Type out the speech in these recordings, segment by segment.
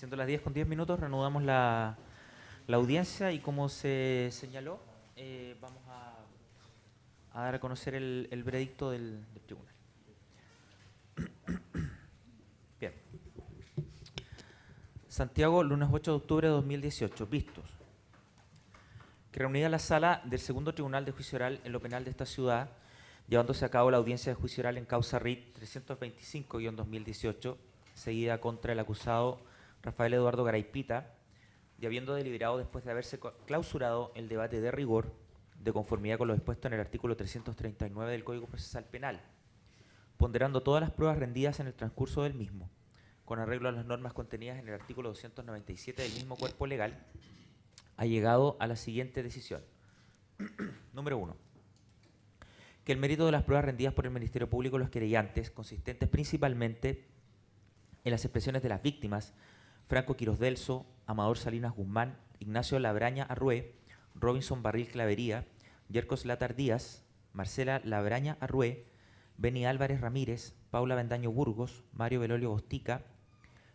Siendo las 10:10, reanudamos la audiencia y como se señaló, vamos a dar a conocer el veredicto del tribunal. Bien. Santiago, lunes 8 de octubre de 2018. Vistos. Que reunida la sala del segundo tribunal de juicio oral en lo penal de esta ciudad, llevándose a cabo la audiencia de juicio oral en causa RIT 325-2018, seguida contra el acusado Rafael Eduardo Garay Pita, y habiendo deliberado después de haberse clausurado el debate de rigor, de conformidad con lo dispuesto en el artículo 339 del Código Procesal Penal, ponderando todas las pruebas rendidas en el transcurso del mismo, con arreglo a las normas contenidas en el artículo 297 del mismo cuerpo legal, ha llegado a la siguiente decisión. Número 1. Que el mérito de las pruebas rendidas por el Ministerio Público a los querellantes, consistentes principalmente en las expresiones de las víctimas, Franco Quirós Delso, Amador Salinas Guzmán, Ignacio Labraña Arrué, Robinson Barril Clavería, Yerkos Latar Díaz, Marcela Labraña Arrué, Beni Álvarez Ramírez, Paula Bendaño Burgos, Mario Belolio Bostica,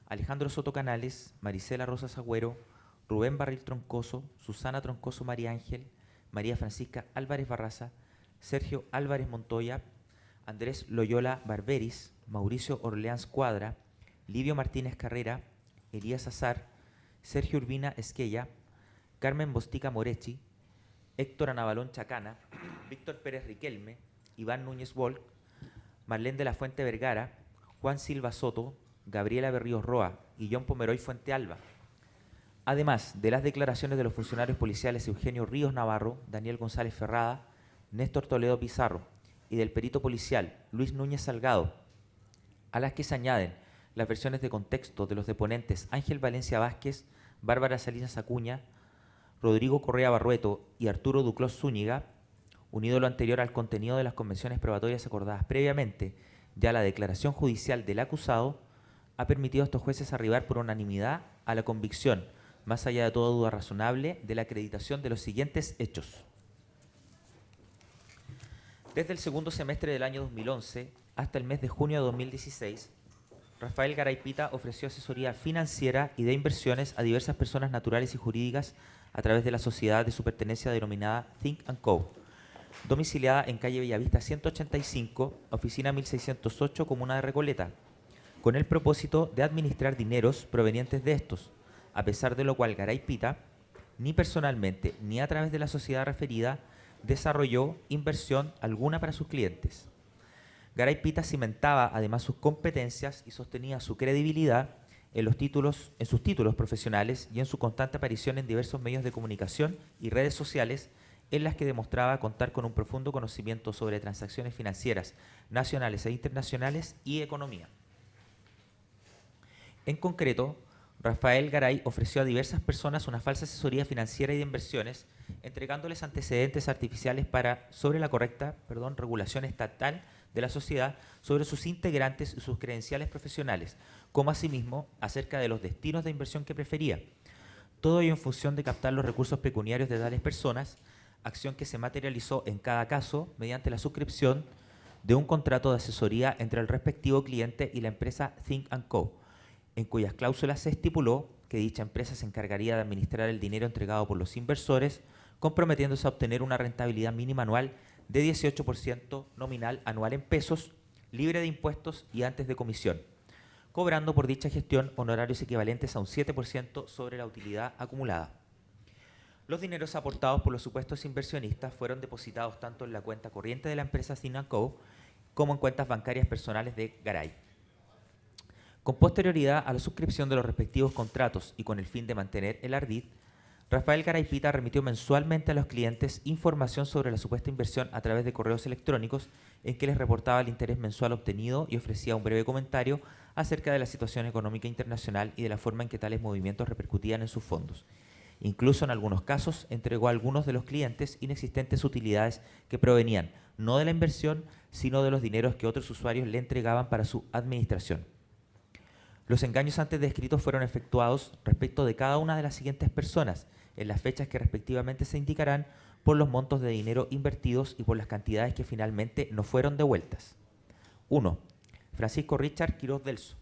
Alejandro Soto Canales, Marisela Rosas Agüero, Rubén Barril Troncoso, Susana Troncoso María Ángel, María Francisca Álvarez Barraza, Sergio Álvarez Montoya, Andrés Loyola Barberis, Mauricio Orleans Cuadra, Livio Martínez Carrera, Elías Azar, Sergio Urbina Esquella, Carmen Bostica Morechi, Héctor Anabalón Chacana, Víctor Pérez Riquelme, Iván Núñez Volk, Marlene de la Fuente Vergara, Juan Silva Soto, Gabriela Berríos Roa y John Pomeroy Fuente Alba. Además de las declaraciones de los funcionarios policiales Eugenio Ríos Navarro, Daniel González Ferrada, Néstor Toledo Pizarro y del perito policial Luis Núñez Salgado, a las que se añaden las versiones de contexto de los deponentes Ángel Valencia Vázquez, Bárbara Salinas Acuña, Rodrigo Correa Barrueto y Arturo Duclos Zúñiga, unido lo anterior al contenido de las convenciones probatorias acordadas previamente, ya la declaración judicial del acusado ha permitido a estos jueces arribar por unanimidad a la convicción, más allá de toda duda razonable, de la acreditación de los siguientes hechos. Desde el segundo semestre del año 2011 hasta el mes de junio de 2016, Rafael Garay Pita ofreció asesoría financiera y de inversiones a diversas personas naturales y jurídicas a través de la sociedad de su pertenencia denominada Think & Co., domiciliada en calle Bellavista 185, oficina 1608, comuna de Recoleta, con el propósito de administrar dineros provenientes de estos, a pesar de lo cual Garay Pita, ni personalmente ni a través de la sociedad referida, desarrolló inversión alguna para sus clientes. Garay Pita cimentaba además sus competencias y sostenía su credibilidad en sus títulos profesionales y en su constante aparición en diversos medios de comunicación y redes sociales, en las que demostraba contar con un profundo conocimiento sobre transacciones financieras nacionales e internacionales y economía. En concreto, Rafael Garay ofreció a diversas personas una falsa asesoría financiera y de inversiones, entregándoles antecedentes artificiales sobre la correcta regulación estatal de la sociedad sobre sus integrantes y sus credenciales profesionales, como asimismo acerca de los destinos de inversión que prefería. Todo ello en función de captar los recursos pecuniarios de tales personas, acción que se materializó en cada caso mediante la suscripción de un contrato de asesoría entre el respectivo cliente y la empresa Think & Co., en cuyas cláusulas se estipuló que dicha empresa se encargaría de administrar el dinero entregado por los inversores, comprometiéndose a obtener una rentabilidad mínima anual de 18% nominal anual en pesos, libre de impuestos y antes de comisión, cobrando por dicha gestión honorarios equivalentes a un 7% sobre la utilidad acumulada. Los dineros aportados por los supuestos inversionistas fueron depositados tanto en la cuenta corriente de la empresa Think & Co. como en cuentas bancarias personales de Garay. Con posterioridad a la suscripción de los respectivos contratos y con el fin de mantener el ardid, Rafael Garay Pita remitió mensualmente a los clientes información sobre la supuesta inversión a través de correos electrónicos en que les reportaba el interés mensual obtenido y ofrecía un breve comentario acerca de la situación económica internacional y de la forma en que tales movimientos repercutían en sus fondos. Incluso en algunos casos entregó a algunos de los clientes inexistentes utilidades que provenían no de la inversión, sino de los dineros que otros usuarios le entregaban para su administración. Los engaños antes descritos fueron efectuados respecto de cada una de las siguientes personas, en las fechas que respectivamente se indicarán, por los montos de dinero invertidos y por las cantidades que finalmente no fueron devueltas. 1. Francisco Richard Quirós Delso,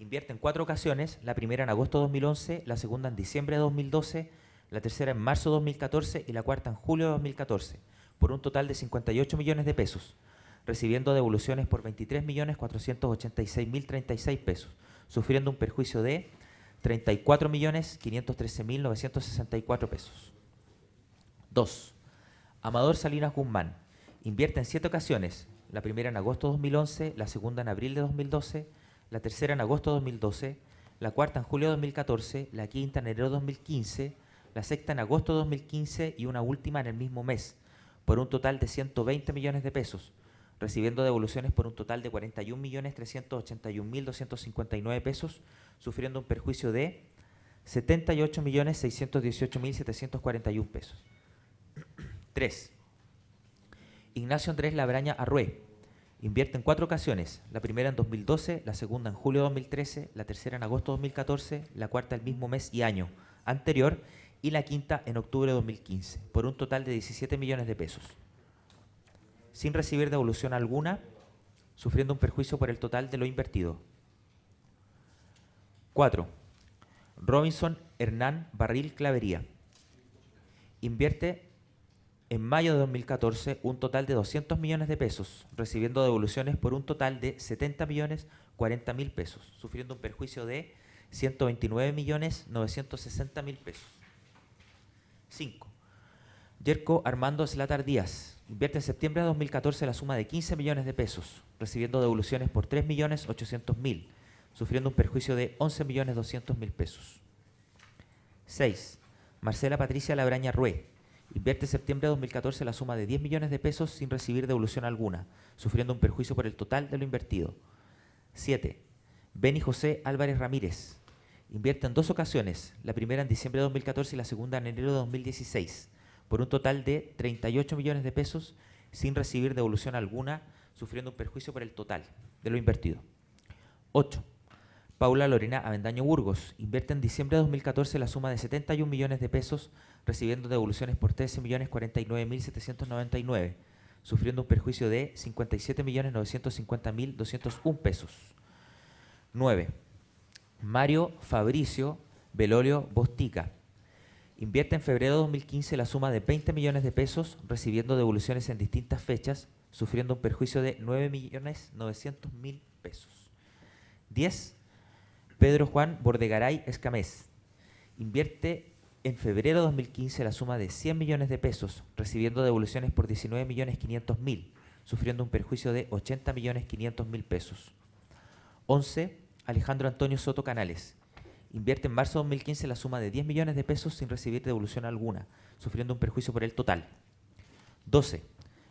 Invierte en 4 ocasiones, la primera en agosto de 2011, la segunda en diciembre de 2012, la tercera en marzo de 2014 y la cuarta en julio de 2014, por un total de 58 millones de pesos, recibiendo devoluciones por 23.486.036 pesos, sufriendo un perjuicio de 34.513.964 pesos. 2. Amador Salinas Guzmán. Invierte en 7 ocasiones, la primera en agosto de 2011, la segunda en abril de 2012, la tercera en agosto de 2012, la cuarta en julio de 2014, la quinta en enero de 2015, la sexta en agosto de 2015 y una última en el mismo mes, por un total de 120 millones de pesos, recibiendo devoluciones por un total de 41.381.259 pesos, sufriendo un perjuicio de 78.618.741 pesos. 3. Ignacio Andrés Labraña Arrué. Invierte en 4 ocasiones, la primera en 2012, la segunda en julio de 2013, la tercera en agosto de 2014, la cuarta el mismo mes y año anterior y la quinta en octubre de 2015, por un total de 17 millones de pesos, sin recibir devolución alguna, sufriendo un perjuicio por el total de lo invertido. 4. Robinson Hernán Barril Clavería. Invierte en mayo de 2014 un total de 200 millones de pesos, recibiendo devoluciones por un total de 70.040.000 pesos, sufriendo un perjuicio de 129.960.000 pesos. 5. Yerko Armando Slatar Díaz. Invierte en septiembre de 2014 la suma de 15 millones de pesos, recibiendo devoluciones por 3.800.000, sufriendo un perjuicio de 11.200.000 pesos. 6. Marcela Patricia Labraña Rué. Invierte en septiembre de 2014 la suma de 10 millones de pesos sin recibir devolución alguna, sufriendo un perjuicio por el total de lo invertido. 7. Beni José Álvarez Ramírez. Invierte en 2 ocasiones, la primera en diciembre de 2014 y la segunda en enero de 2016, por un total de 38 millones de pesos sin recibir devolución alguna, sufriendo un perjuicio por el total de lo invertido. 8. Paula Lorena Avendaño Burgos. Invierte en diciembre de 2014 la suma de 71 millones de pesos, recibiendo devoluciones por 13.049.799, sufriendo un perjuicio de 57.950.201 pesos. 9. Mario Fabricio Belolio Bostica. Invierte en febrero de 2015 la suma de 20 millones de pesos, recibiendo devoluciones en distintas fechas, sufriendo un perjuicio de 9.900.000 pesos. 10. Pedro Juan Bordegaray Escamés. Invierte en febrero de 2015 la suma de 100 millones de pesos, recibiendo devoluciones por 19.500.000, sufriendo un perjuicio de 80.500.000 pesos. 11. Alejandro Antonio Soto Canales. Invierte en marzo de 2015 la suma de 10 millones de pesos sin recibir devolución alguna, sufriendo un perjuicio por el total. 12.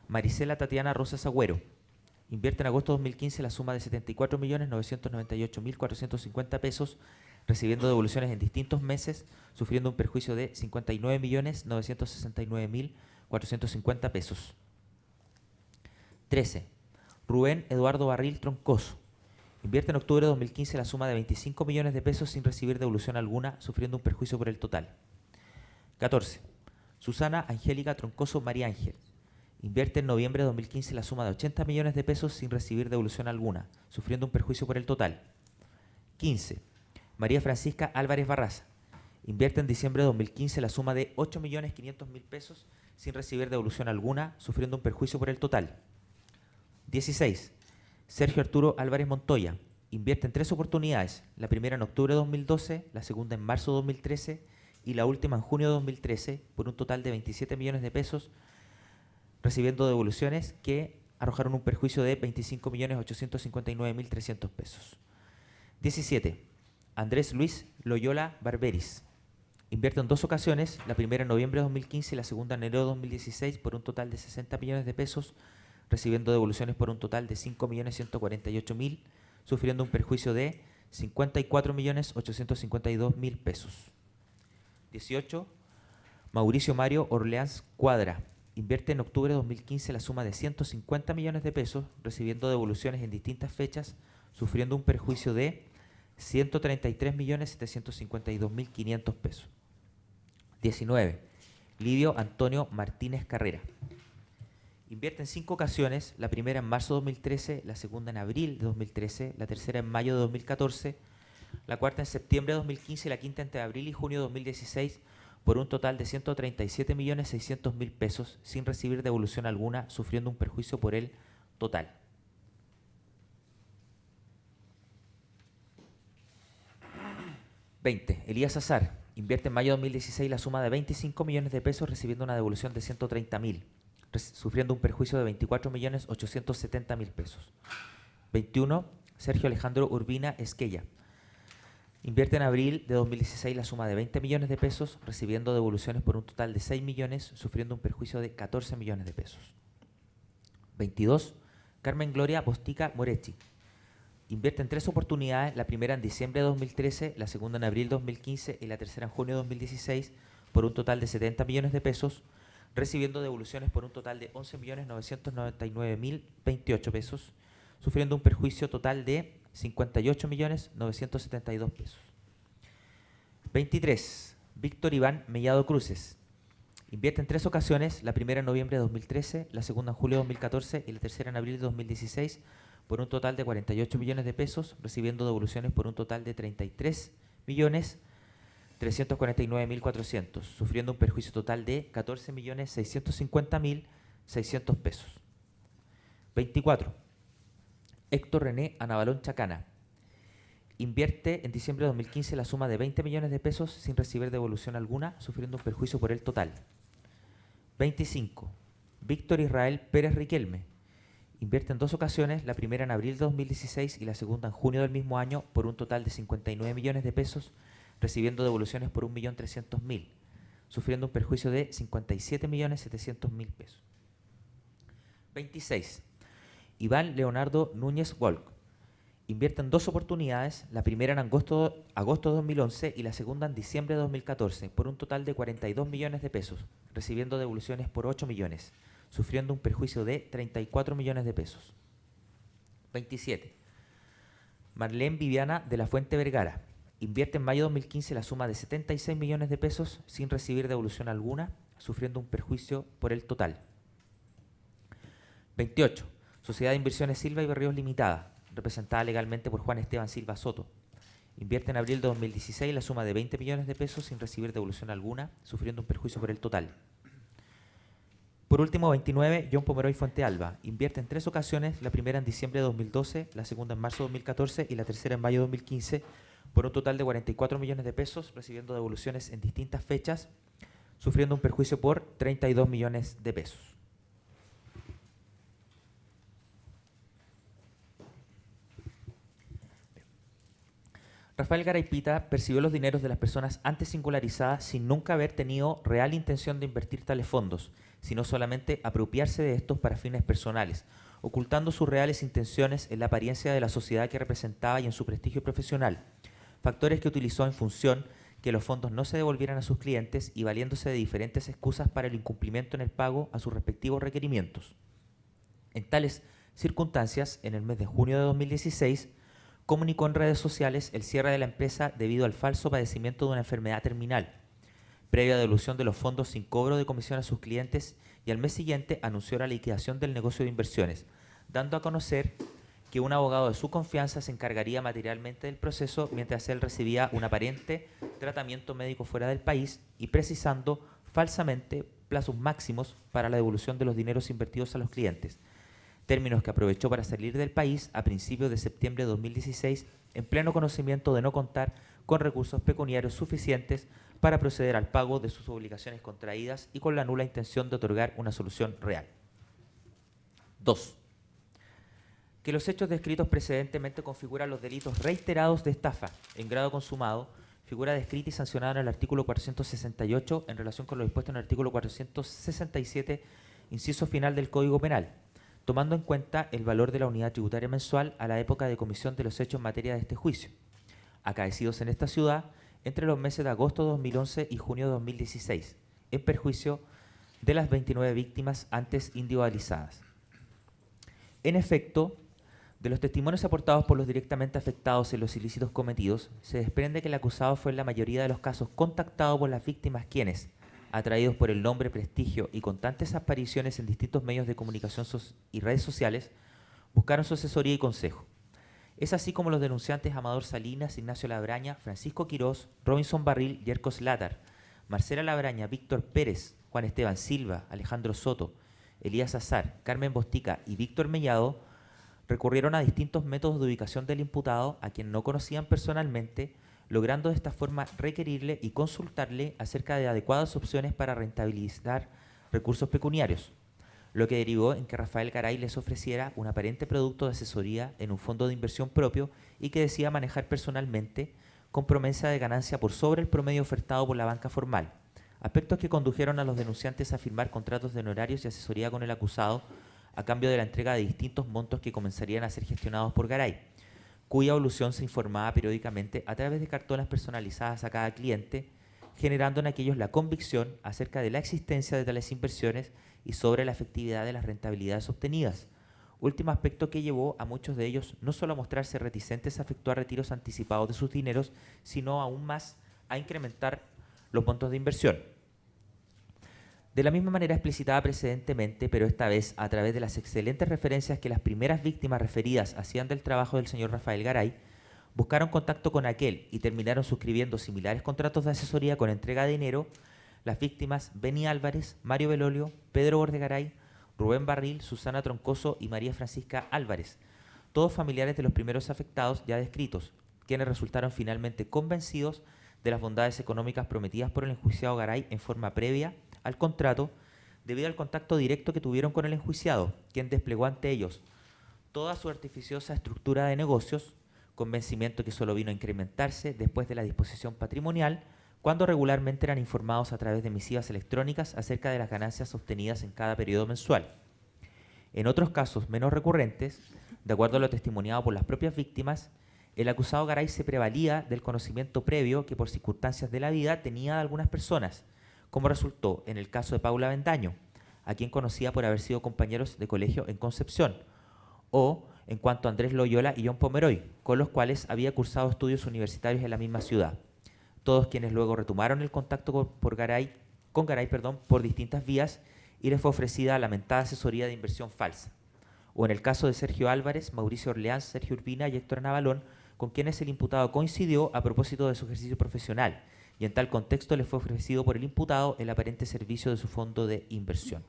Marisela Tatiana Rosas Agüero. Invierte en agosto de 2015 la suma de 74.998.450 pesos, recibiendo devoluciones en distintos meses, sufriendo un perjuicio de 59.969.450 pesos. 13. Rubén Eduardo Barril Troncoso. Invierte en octubre de 2015 la suma de 25 millones de pesos sin recibir devolución alguna, sufriendo un perjuicio por el total. 14. Susana Angélica Troncoso María Ángel. Invierte en noviembre de 2015 la suma de 80 millones de pesos sin recibir devolución alguna, sufriendo un perjuicio por el total. 15. María Francisca Álvarez Barraza. Invierte en diciembre de 2015 la suma de 8.500.000 pesos sin recibir devolución alguna, sufriendo un perjuicio por el total. 16. Sergio Arturo Álvarez Montoya. Invierte en 3 oportunidades, la primera en octubre de 2012, la segunda en marzo de 2013 y la última en junio de 2013, por un total de 27 millones de pesos, recibiendo devoluciones que arrojaron un perjuicio de 25.859.300 pesos. 17. Andrés Luis Loyola Barberis. Invierte en 2 ocasiones, la primera en noviembre de 2015 y la segunda en enero de 2016, por un total de 60 millones de pesos, recibiendo devoluciones por un total de 5.148.000, sufriendo un perjuicio de 54.852.000 pesos. 18. Mauricio Mario Orleans Cuadra. Invierte en octubre de 2015 la suma de 150 millones de pesos, recibiendo devoluciones en distintas fechas, sufriendo un perjuicio de 133.752.500 pesos. 19. Livio Antonio Martínez Carrera. Invierte en 5 ocasiones, la primera en marzo de 2013, la segunda en abril de 2013, la tercera en mayo de 2014, la cuarta en septiembre de 2015 y la quinta entre abril y junio de 2016 por un total de 137.600.000 pesos sin recibir devolución alguna, sufriendo un perjuicio por el total. Elías Azar invierte en mayo de 2016 la suma de 25 millones de pesos recibiendo una devolución de 130.000, sufriendo un perjuicio de 24.870.000 pesos. 21. Sergio Alejandro Urbina Esquella invierte en abril de 2016 la suma de 20 millones de pesos recibiendo devoluciones por un total de 6 millones, sufriendo un perjuicio de 14 millones de pesos. 22. Carmen Gloria Bostica Moretti invierte en 3 oportunidades, la primera en diciembre de 2013, la segunda en abril de 2015 y la tercera en junio de 2016, por un total de 70 millones de pesos, recibiendo devoluciones por un total de 11.999.028 pesos, sufriendo un perjuicio total de 58.972 pesos. 23. Víctor Iván Mellado Cruces invierte en 3 ocasiones, la primera en noviembre de 2013, la segunda en julio de 2014 y la tercera en abril de 2016, por un total de 48 millones de pesos, recibiendo devoluciones por un total de 33.349.400, sufriendo un perjuicio total de 14.650.600 pesos. 24. Héctor René Anabalón Chacana invierte en diciembre de 2015 la suma de 20 millones de pesos sin recibir devolución alguna, sufriendo un perjuicio por el total. 25. Víctor Israel Pérez Riquelme invierte en 2 ocasiones, la primera en abril de 2016 y la segunda en junio del mismo año, por un total de 59 millones de pesos, recibiendo devoluciones por 1.300.000, sufriendo un perjuicio de 57.700.000 pesos. 26. Iván Leonardo Núñez Walk invierte en 2 oportunidades, la primera en agosto de 2011 y la segunda en diciembre de 2014, por un total de 42 millones de pesos, recibiendo devoluciones por 8 millones, sufriendo un perjuicio de 34 millones de pesos. 27. Marlene Viviana de la Fuente Vergara invierte en mayo de 2015 la suma de 76 millones de pesos sin recibir devolución alguna, sufriendo un perjuicio por el total. 28. Sociedad de Inversiones Silva y Berríos Limitada, representada legalmente por Juan Esteban Silva Soto, invierte en abril de 2016 la suma de 20 millones de pesos sin recibir devolución alguna, sufriendo un perjuicio por el total. Por último, 29, John Pomeroy Fuentealba invierte en 3 ocasiones, la primera en diciembre de 2012, la segunda en marzo de 2014 y la tercera en mayo de 2015, por un total de 44 millones de pesos, recibiendo devoluciones en distintas fechas, sufriendo un perjuicio por 32 millones de pesos. Rafael Garaipita percibió los dineros de las personas antes singularizadas sin nunca haber tenido real intención de invertir tales fondos, sino solamente apropiarse de estos para fines personales, ocultando sus reales intenciones en la apariencia de la sociedad que representaba y en su prestigio profesional, factores que utilizó en función que los fondos no se devolvieran a sus clientes y valiéndose de diferentes excusas para el incumplimiento en el pago a sus respectivos requerimientos. En tales circunstancias, en el mes de junio de 2016, comunicó en redes sociales el cierre de la empresa debido al falso padecimiento de una enfermedad terminal, previa devolución de los fondos sin cobro de comisión a sus clientes, y al mes siguiente anunció la liquidación del negocio de inversiones, dando a conocer que un abogado de su confianza se encargaría materialmente del proceso mientras él recibía un aparente tratamiento médico fuera del país y precisando falsamente plazos máximos para la devolución de los dineros invertidos a los clientes, términos que aprovechó para salir del país a principios de septiembre de 2016 en pleno conocimiento de no contar con recursos pecuniarios suficientes para proceder al pago de sus obligaciones contraídas y con la nula intención de otorgar una solución real. 2. Que los hechos descritos precedentemente configuran los delitos reiterados de estafa en grado consumado, figura descrita y sancionada en el artículo 468 en relación con lo dispuesto en el artículo 467, inciso final del Código Penal, tomando en cuenta el valor de la unidad tributaria mensual a la época de comisión de los hechos en materia de este juicio, acaecidos en esta ciudad entre los meses de agosto de 2011 y junio de 2016, en perjuicio de las 29 víctimas antes individualizadas. En efecto, de los testimonios aportados por los directamente afectados en los ilícitos cometidos, se desprende que el acusado fue en la mayoría de los casos contactado por las víctimas quienes, atraídos por el nombre, prestigio y constantes apariciones en distintos medios de comunicación y redes sociales, buscaron su asesoría y consejo. Es así como los denunciantes Amador Salinas, Ignacio Labraña, Francisco Quirós, Robinson Barril, Yerkos Latar, Marcela Labraña, Víctor Pérez, Juan Esteban Silva, Alejandro Soto, Elías Azar, Carmen Bostica y Víctor Mellado recurrieron a distintos métodos de ubicación del imputado a quien no conocían personalmente, logrando de esta forma requerirle y consultarle acerca de adecuadas opciones para rentabilizar recursos pecuniarios, lo que derivó en que Rafael Garay les ofreciera un aparente producto de asesoría en un fondo de inversión propio y que decía manejar personalmente con promesa de ganancia por sobre el promedio ofertado por la banca formal, aspectos que condujeron a los denunciantes a firmar contratos de honorarios y asesoría con el acusado a cambio de la entrega de distintos montos que comenzarían a ser gestionados por Garay, cuya evolución se informaba periódicamente a través de cartonas personalizadas a cada cliente, generando en aquellos la convicción acerca de la existencia de tales inversiones y sobre la efectividad de las rentabilidades obtenidas, último aspecto que llevó a muchos de ellos no solo a mostrarse reticentes a efectuar retiros anticipados de sus dineros, sino aún más a incrementar los montos de inversión. De la misma manera explicitada precedentemente, pero esta vez a través de las excelentes referencias que las primeras víctimas referidas hacían del trabajo del señor Rafael Garay, buscaron contacto con aquel y terminaron suscribiendo similares contratos de asesoría con entrega de dinero, las víctimas Beni Álvarez, Mario Belolio, Pedro Bordegaray, Rubén Barril, Susana Troncoso y María Francisca Álvarez, todos familiares de los primeros afectados ya descritos, quienes resultaron finalmente convencidos de las bondades económicas prometidas por el enjuiciado Garay en forma previa al contrato, debido al contacto directo que tuvieron con el enjuiciado, quien desplegó ante ellos toda su artificiosa estructura de negocios, convencimiento que solo vino a incrementarse después de la disposición patrimonial, cuando regularmente eran informados a través de misivas electrónicas acerca de las ganancias obtenidas en cada periodo mensual. En otros casos menos recurrentes, de acuerdo a lo testimoniado por las propias víctimas, el acusado Garay se prevalía del conocimiento previo que por circunstancias de la vida tenía de algunas personas, como resultó en el caso de Paula Bendaño, a quien conocía por haber sido compañeros de colegio en Concepción, o en cuanto a Andrés Loyola y John Pomeroy, con los cuales había cursado estudios universitarios en la misma ciudad, todos quienes luego retomaron el contacto con Garay por distintas vías y les fue ofrecida lamentada asesoría de inversión falsa. O en el caso de Sergio Álvarez, Mauricio Orleans, Sergio Urbina y Héctor Navalón, con quienes el imputado coincidió a propósito de su ejercicio profesional, y en tal contexto le fue ofrecido por el imputado el aparente servicio de su fondo de inversión.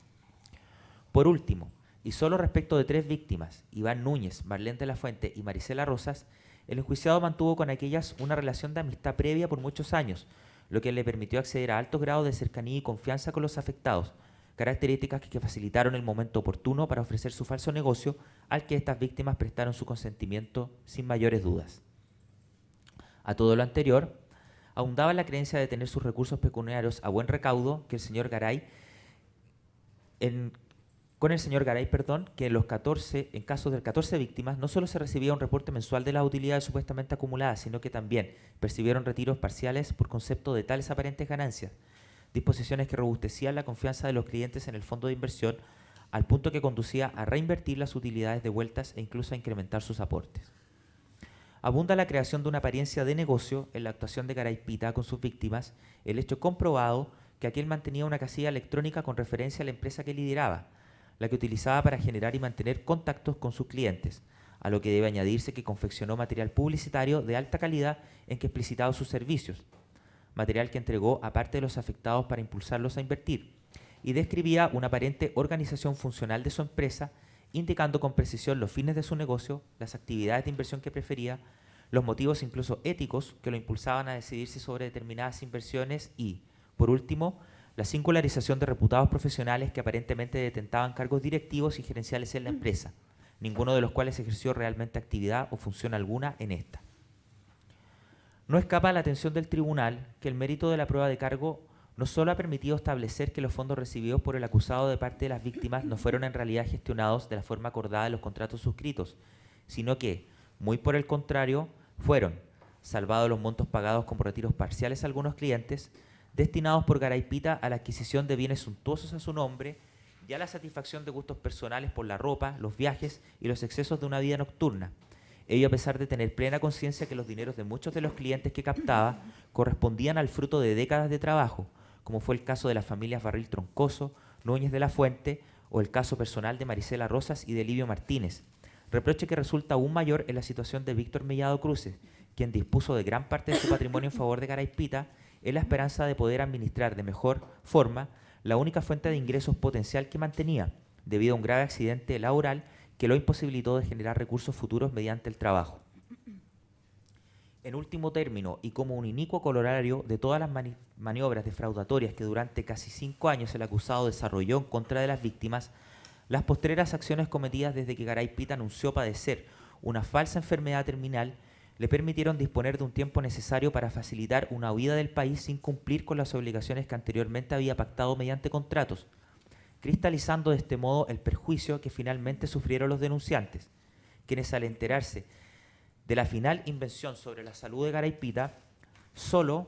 Por último, y solo respecto de tres víctimas, Iván Núñez, Marlene de la Fuente y Marisela Rosas, el enjuiciado mantuvo con aquellas una relación de amistad previa por muchos años, lo que le permitió acceder a altos grados de cercanía y confianza con los afectados, características que facilitaron el momento oportuno para ofrecer su falso negocio, al que estas víctimas prestaron su consentimiento sin mayores dudas. A todo lo anterior, abundaba la creencia de tener sus recursos pecuniarios a buen recaudo que el señor Garay, que en caso de 14 víctimas, no solo se recibía un reporte mensual de las utilidades supuestamente acumuladas, sino que también percibieron retiros parciales por concepto de tales aparentes ganancias, disposiciones que robustecían la confianza de los clientes en el fondo de inversión, al punto que conducía a reinvertir las utilidades devueltas e incluso a incrementar sus aportes. Abunda la creación de una apariencia de negocio en la actuación de Garay Pita con sus víctimas, el hecho comprobado que aquel mantenía una casilla electrónica con referencia a la empresa que lideraba, la que utilizaba para generar y mantener contactos con sus clientes, a lo que debe añadirse que confeccionó material publicitario de alta calidad en que explicitaba sus servicios, material que entregó a parte de los afectados para impulsarlos a invertir, y describía una aparente organización funcional de su empresa, indicando con precisión los fines de su negocio, las actividades de inversión que prefería, los motivos incluso éticos que lo impulsaban a decidirse sobre determinadas inversiones y, por último, la singularización de reputados profesionales que aparentemente detentaban cargos directivos y gerenciales en la empresa, ninguno de los cuales ejerció realmente actividad o función alguna en esta. No escapa a la atención del tribunal que el mérito de la prueba de cargo no solo ha permitido establecer que los fondos recibidos por el acusado de parte de las víctimas no fueron en realidad gestionados de la forma acordada en los contratos suscritos, sino que, muy por el contrario, fueron, salvados los montos pagados como retiros parciales a algunos clientes, destinados por Garay Pita a la adquisición de bienes suntuosos a su nombre y a la satisfacción de gustos personales por la ropa, los viajes y los excesos de una vida nocturna. Ello a pesar de tener plena conciencia que los dineros de muchos de los clientes que captaba correspondían al fruto de décadas de trabajo, como fue el caso de las familias Barril Troncoso, Núñez de la Fuente o el caso personal de Marisela Rosas y de Livio Martínez, reproche que resulta aún mayor en la situación de Víctor Mellado Cruces, quien dispuso de gran parte de su patrimonio en favor de Garaipita en la esperanza de poder administrar de mejor forma la única fuente de ingresos potencial que mantenía, debido a un grave accidente laboral que lo imposibilitó de generar recursos futuros mediante el trabajo. En último término, y como un inicuo corolario de todas las maniobras defraudatorias que durante casi 5 años el acusado desarrolló en contra de las víctimas, las postreras acciones cometidas desde que Garaipita anunció padecer una falsa enfermedad terminal le permitieron disponer de un tiempo necesario para facilitar una huida del país sin cumplir con las obligaciones que anteriormente había pactado mediante contratos, cristalizando de este modo el perjuicio que finalmente sufrieron los denunciantes, quienes al enterarse de la final invención sobre la salud de Garaipita, solo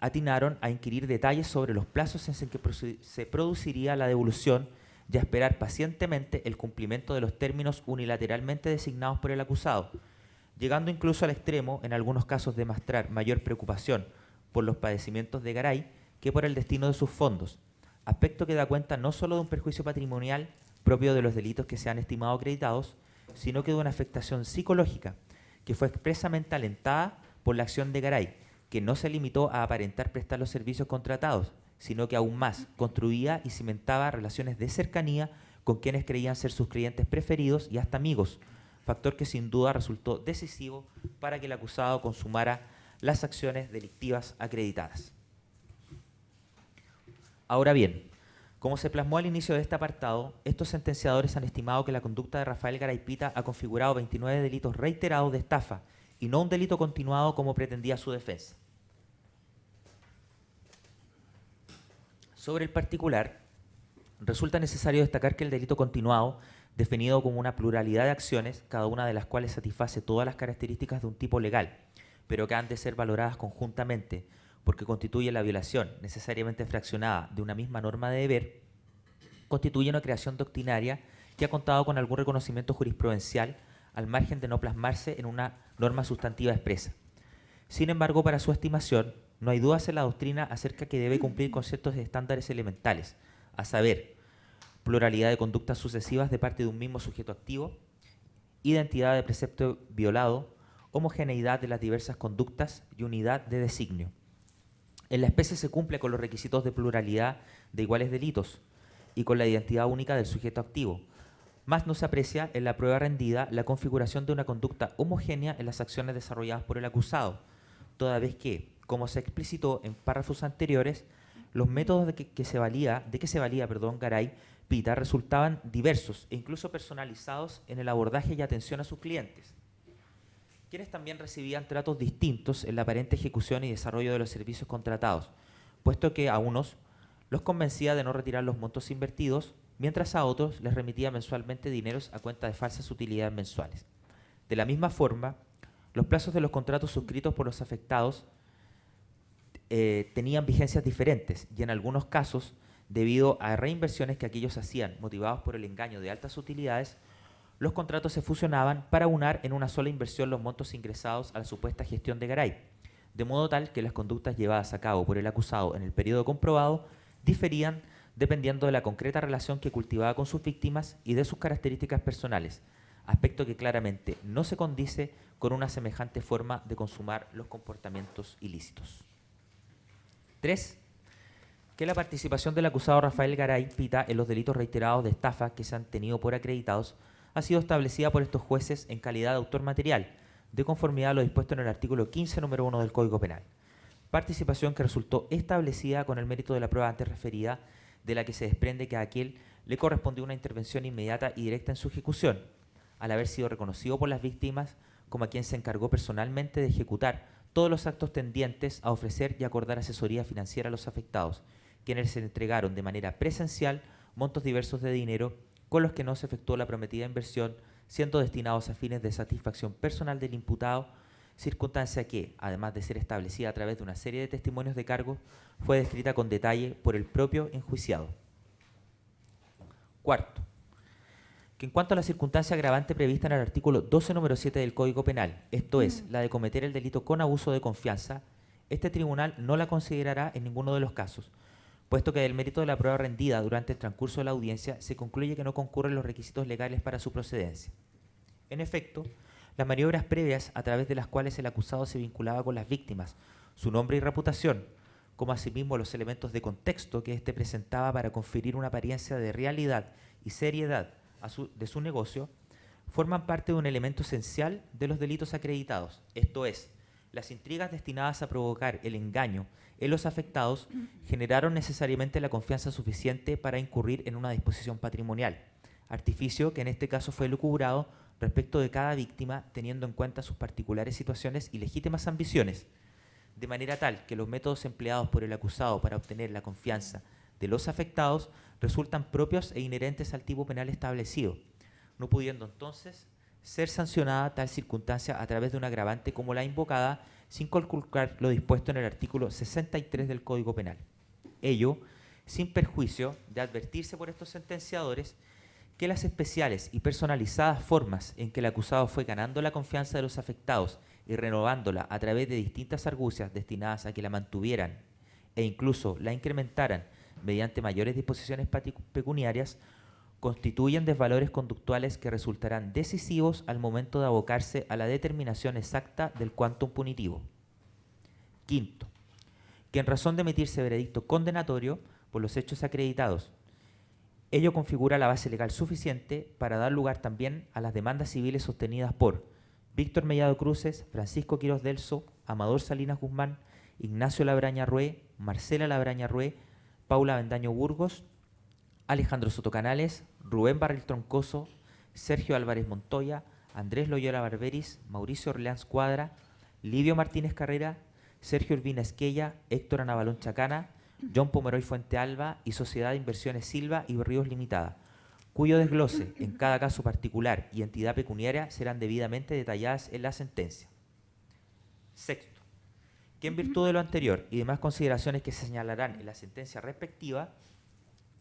atinaron a inquirir detalles sobre los plazos en que se produciría la devolución y a esperar pacientemente el cumplimiento de los términos unilateralmente designados por el acusado, llegando incluso al extremo, en algunos casos, de mostrar mayor preocupación por los padecimientos de Garay que por el destino de sus fondos, aspecto que da cuenta no solo de un perjuicio patrimonial propio de los delitos que se han estimado acreditados, sino que de una afectación psicológica que fue expresamente alentada por la acción de Garay, que no se limitó a aparentar prestar los servicios contratados, sino que aún más construía y cimentaba relaciones de cercanía con quienes creían ser sus clientes preferidos y hasta amigos, factor que sin duda resultó decisivo para que el acusado consumara las acciones delictivas acreditadas. Ahora bien, como se plasmó al inicio de este apartado, estos sentenciadores han estimado que la conducta de Rafael Garaipita ha configurado 29 delitos reiterados de estafa y no un delito continuado como pretendía su defensa. Sobre el particular, resulta necesario destacar que el delito continuado, definido como una pluralidad de acciones, cada una de las cuales satisface todas las características de un tipo legal, pero que han de ser valoradas conjuntamente porque constituye la violación necesariamente fraccionada de una misma norma de deber, constituye una creación doctrinaria que ha contado con algún reconocimiento jurisprudencial al margen de no plasmarse en una norma sustantiva expresa. Sin embargo, para su estimación, no hay dudas en la doctrina acerca que debe cumplir con ciertos estándares elementales, a saber, pluralidad de conductas sucesivas de parte de un mismo sujeto activo, identidad de precepto violado, homogeneidad de las diversas conductas y unidad de designio. En la especie se cumple con los requisitos de pluralidad de iguales delitos y con la identidad única del sujeto activo, más no se aprecia en la prueba rendida la configuración de una conducta homogénea en las acciones desarrolladas por el acusado, toda vez que, como se explicitó en párrafos anteriores, los métodos de que se valía Garaipita resultaban diversos e incluso personalizados en el abordaje y atención a sus clientes, quienes también recibían tratos distintos en la aparente ejecución y desarrollo de los servicios contratados, puesto que a unos los convencía de no retirar los montos invertidos, mientras a otros les remitía mensualmente dineros a cuenta de falsas utilidades mensuales. De la misma forma, los plazos de los contratos suscritos por los afectados tenían vigencias diferentes y en algunos casos, debido a reinversiones que aquellos hacían motivados por el engaño de altas utilidades, los contratos se fusionaban para unar en una sola inversión los montos ingresados a la supuesta gestión de Garay, de modo tal que las conductas llevadas a cabo por el acusado en el periodo comprobado diferían dependiendo de la concreta relación que cultivaba con sus víctimas y de sus características personales, aspecto que claramente no se condice con una semejante forma de consumar los comportamientos ilícitos. 3. Que la participación del acusado Rafael Garaipita en los delitos reiterados de estafa que se han tenido por acreditados ha sido establecida por estos jueces en calidad de autor material, de conformidad a lo dispuesto en el artículo 15, número 1 del Código Penal. Participación que resultó establecida con el mérito de la prueba antes referida, de la que se desprende que a aquel le correspondió una intervención inmediata y directa en su ejecución, al haber sido reconocido por las víctimas como a quien se encargó personalmente de ejecutar todos los actos tendientes a ofrecer y acordar asesoría financiera a los afectados, quienes se entregaron de manera presencial montos diversos de dinero con los que no se efectuó la prometida inversión, siendo destinados a fines de satisfacción personal del imputado, circunstancia que, además de ser establecida a través de una serie de testimonios de cargo, fue descrita con detalle por el propio enjuiciado. Cuarto, que en cuanto a la circunstancia agravante prevista en el artículo 12, número 7 del Código Penal, esto es, la de cometer el delito con abuso de confianza, este tribunal no la considerará en ninguno de los casos, puesto que del mérito de la prueba rendida durante el transcurso de la audiencia se concluye que no concurren los requisitos legales para su procedencia. En efecto, las maniobras previas a través de las cuales el acusado se vinculaba con las víctimas, su nombre y reputación, como asimismo los elementos de contexto que éste presentaba para conferir una apariencia de realidad y seriedad de su negocio, forman parte de un elemento esencial de los delitos acreditados, esto es, las intrigas destinadas a provocar el engaño en los afectados generaron necesariamente la confianza suficiente para incurrir en una disposición patrimonial, artificio que en este caso fue lucubrado respecto de cada víctima teniendo en cuenta sus particulares situaciones y legítimas ambiciones, de manera tal que los métodos empleados por el acusado para obtener la confianza de los afectados resultan propios e inherentes al tipo penal establecido, no pudiendo entonces ser sancionada tal circunstancia a través de un agravante como la invocada sin conculcar lo dispuesto en el artículo 63 del Código Penal. Ello sin perjuicio de advertirse por estos sentenciadores que las especiales y personalizadas formas en que el acusado fue ganando la confianza de los afectados y renovándola a través de distintas argucias destinadas a que la mantuvieran e incluso la incrementaran mediante mayores disposiciones pecuniarias, constituyen desvalores conductuales que resultarán decisivos al momento de abocarse a la determinación exacta del quantum punitivo. Quinto, que en razón de emitirse veredicto condenatorio por los hechos acreditados, ello configura la base legal suficiente para dar lugar también a las demandas civiles sostenidas por Víctor Mellado Cruces, Francisco Quirós Delso, Amador Salinas Guzmán, Ignacio Labraña Rué, Marcela Labraña Rué, Paula Avendaño Burgos, Alejandro Soto Canales, Rubén Barril Troncoso, Sergio Álvarez Montoya, Andrés Loyola Barberis, Mauricio Orleans Cuadra, Livio Martínez Carrera, Sergio Urbina Esquella, Héctor Anabalón Chacana, John Pomeroy Fuente Alba y Sociedad de Inversiones Silva y Berríos Limitada, cuyo desglose en cada caso particular y entidad pecuniaria serán debidamente detalladas en la sentencia. Sexto, que en virtud de lo anterior y demás consideraciones que se señalarán en la sentencia respectiva,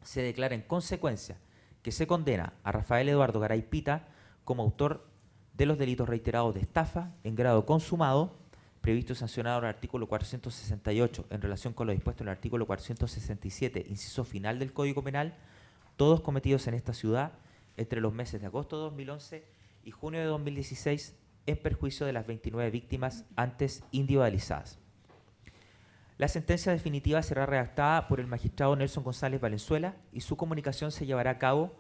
se declara en consecuencia que se condena a Rafael Eduardo Garay Pita como autor de los delitos reiterados de estafa en grado consumado, previsto y sancionado en el artículo 468 en relación con lo dispuesto en el artículo 467, inciso final del Código Penal, todos cometidos en esta ciudad entre los meses de agosto de 2011 y junio de 2016 en perjuicio de las 29 víctimas antes individualizadas. La sentencia definitiva será redactada por el magistrado Nelson González Valenzuela y su comunicación se llevará a cabo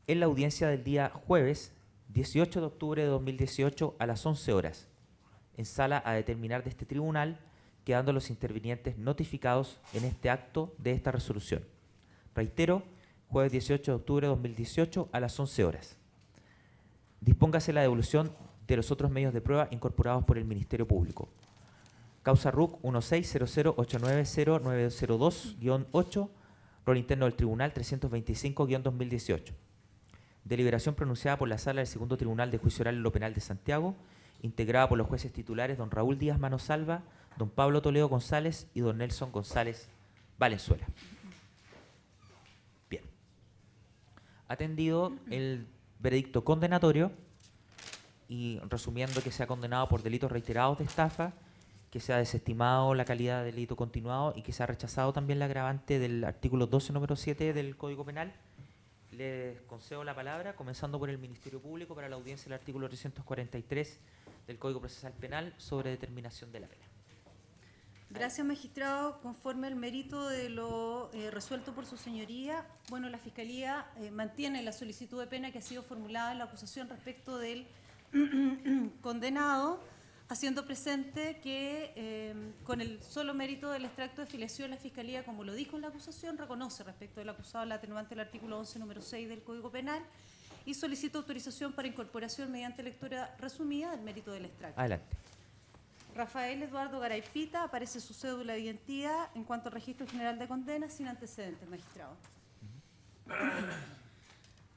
en la audiencia del día jueves 18 de octubre de 2018 a las 11 horas, en sala a determinar de este tribunal, quedando los intervinientes notificados en este acto de esta resolución. Reitero, jueves 18 de octubre de 2018 a las 11 horas. Dispóngase la devolución de los otros medios de prueba incorporados por el Ministerio Público. Causa RUC 1600890902-8, rol interno del Tribunal 325-2018. Deliberación pronunciada por la Sala del Segundo Tribunal de Juicio Oral en lo Penal de Santiago, integrada por los jueces titulares don Raúl Díaz Manosalva, don Pablo Toledo González y don Nelson González Valenzuela. Bien. Atendido el veredicto condenatorio y resumiendo que se ha condenado por delitos reiterados de estafa, que se ha desestimado la calidad de delito continuado y que se ha rechazado también la agravante del artículo 12, número 7 del Código Penal, les concedo la palabra, comenzando por el Ministerio Público para la audiencia del artículo 343 del Código Procesal Penal sobre determinación de la pena. Gracias, magistrado. Conforme al mérito de lo resuelto por su señoría, bueno, la Fiscalía mantiene la solicitud de pena que ha sido formulada en la acusación respecto del condenado, haciendo presente que con el solo mérito del extracto de filiación, la Fiscalía, como lo dijo en la acusación, reconoce respecto del acusado la atenuante del artículo 11, número 6 del Código Penal y solicita autorización para incorporación mediante lectura resumida del mérito del extracto. Adelante. Rafael Eduardo Garay Pita, aparece su cédula de identidad en cuanto al registro general de condenas sin antecedentes, magistrado.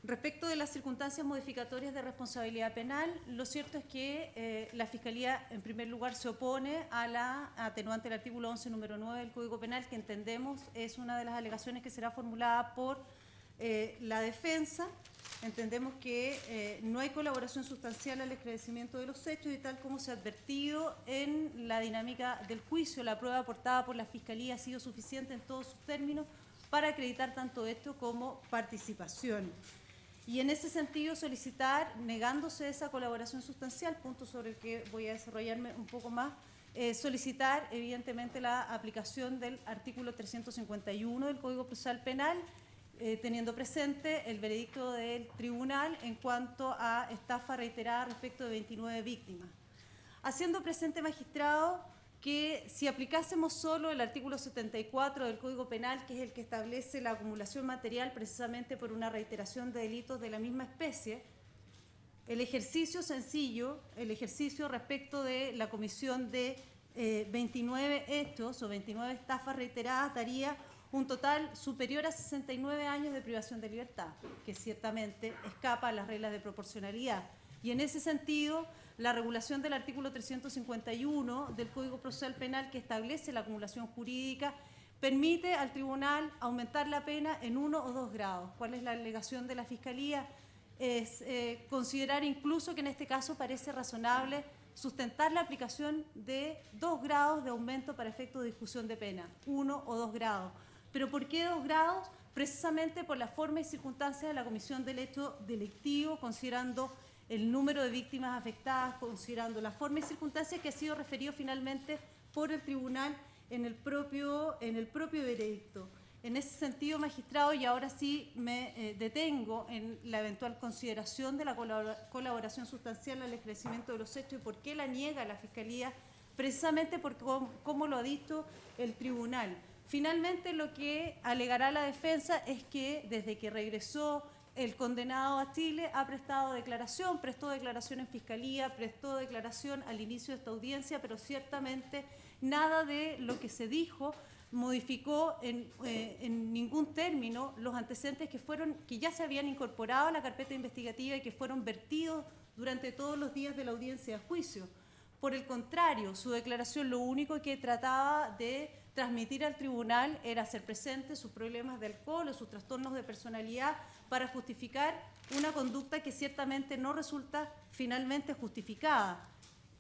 Respecto de las circunstancias modificatorias de responsabilidad penal, lo cierto es que la Fiscalía, en primer lugar, se opone a la atenuante del artículo 11, número 9 del Código Penal, que entendemos es una de las alegaciones que será formulada por la defensa. Entendemos que no hay colaboración sustancial al esclarecimiento de los hechos y tal como se ha advertido en la dinámica del juicio, la prueba aportada por la Fiscalía ha sido suficiente en todos sus términos para acreditar tanto esto como participación. Y en ese sentido solicitar, negándose esa colaboración sustancial, punto sobre el que voy a desarrollarme un poco más, solicitar evidentemente la aplicación del artículo 351 del Código Procesal Penal, teniendo presente el veredicto del tribunal en cuanto a estafa reiterada respecto de 29 víctimas. Haciendo presente, magistrado, que si aplicásemos solo el artículo 74 del Código Penal, que es el que establece la acumulación material precisamente por una reiteración de delitos de la misma especie, el ejercicio sencillo, el ejercicio respecto de la comisión de 29 hechos o 29 estafas reiteradas daría un total superior a 69 años de privación de libertad, que ciertamente escapa a las reglas de proporcionalidad. Y en ese sentido, la regulación del artículo 351 del Código Procesal Penal, que establece la acumulación jurídica, permite al tribunal aumentar la pena en 1 o 2 grados. ¿Cuál es la alegación de la Fiscalía? Es considerar incluso que en este caso parece razonable sustentar la aplicación de 2 grados de aumento para efectos de discusión de pena, 1 o 2 grados. ¿Pero por qué 2 grados? Precisamente por la forma y circunstancias de la comisión del hecho delictivo, considerando el número de víctimas afectadas, considerando la forma y circunstancias que ha sido referido finalmente por el tribunal en el propio veredicto. En ese sentido, magistrado, y ahora sí me detengo en la eventual consideración de la colaboración sustancial al esclarecimiento de los hechos y por qué la niega la Fiscalía, precisamente por cómo lo ha dicho el tribunal. Finalmente, lo que alegará la defensa es que desde que regresó el condenado a Chile ha prestado declaración, prestó declaración en Fiscalía, prestó declaración al inicio de esta audiencia, pero ciertamente nada de lo que se dijo modificó en ningún término los antecedentes que ya se habían incorporado a la carpeta investigativa y que fueron vertidos durante todos los días de la audiencia de juicio. Por el contrario, su declaración lo único que trataba de transmitir al tribunal era hacer presente sus problemas de alcohol o sus trastornos de personalidad para justificar una conducta que ciertamente no resulta finalmente justificada.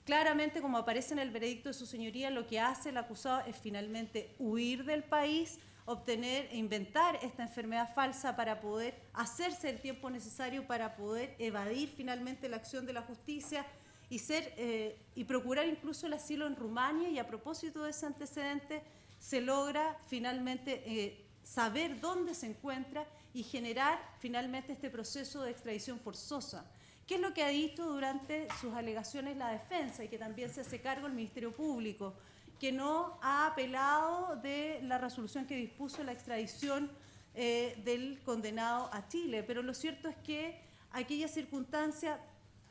Claramente, como aparece en el veredicto de su señoría, lo que hace el acusado es finalmente huir del país, obtener e inventar esta enfermedad falsa para poder hacerse el tiempo necesario para poder evadir finalmente la acción de la justicia y procurar incluso el asilo en Rumania. Y a propósito de ese antecedente, se logra finalmente saber dónde se encuentra y generar finalmente este proceso de extradición forzosa. ¿Qué es lo que ha dicho durante sus alegaciones la defensa y que también se hace cargo el Ministerio Público? Que no ha apelado de la resolución que dispuso la extradición del condenado a Chile, pero lo cierto es que aquella circunstancia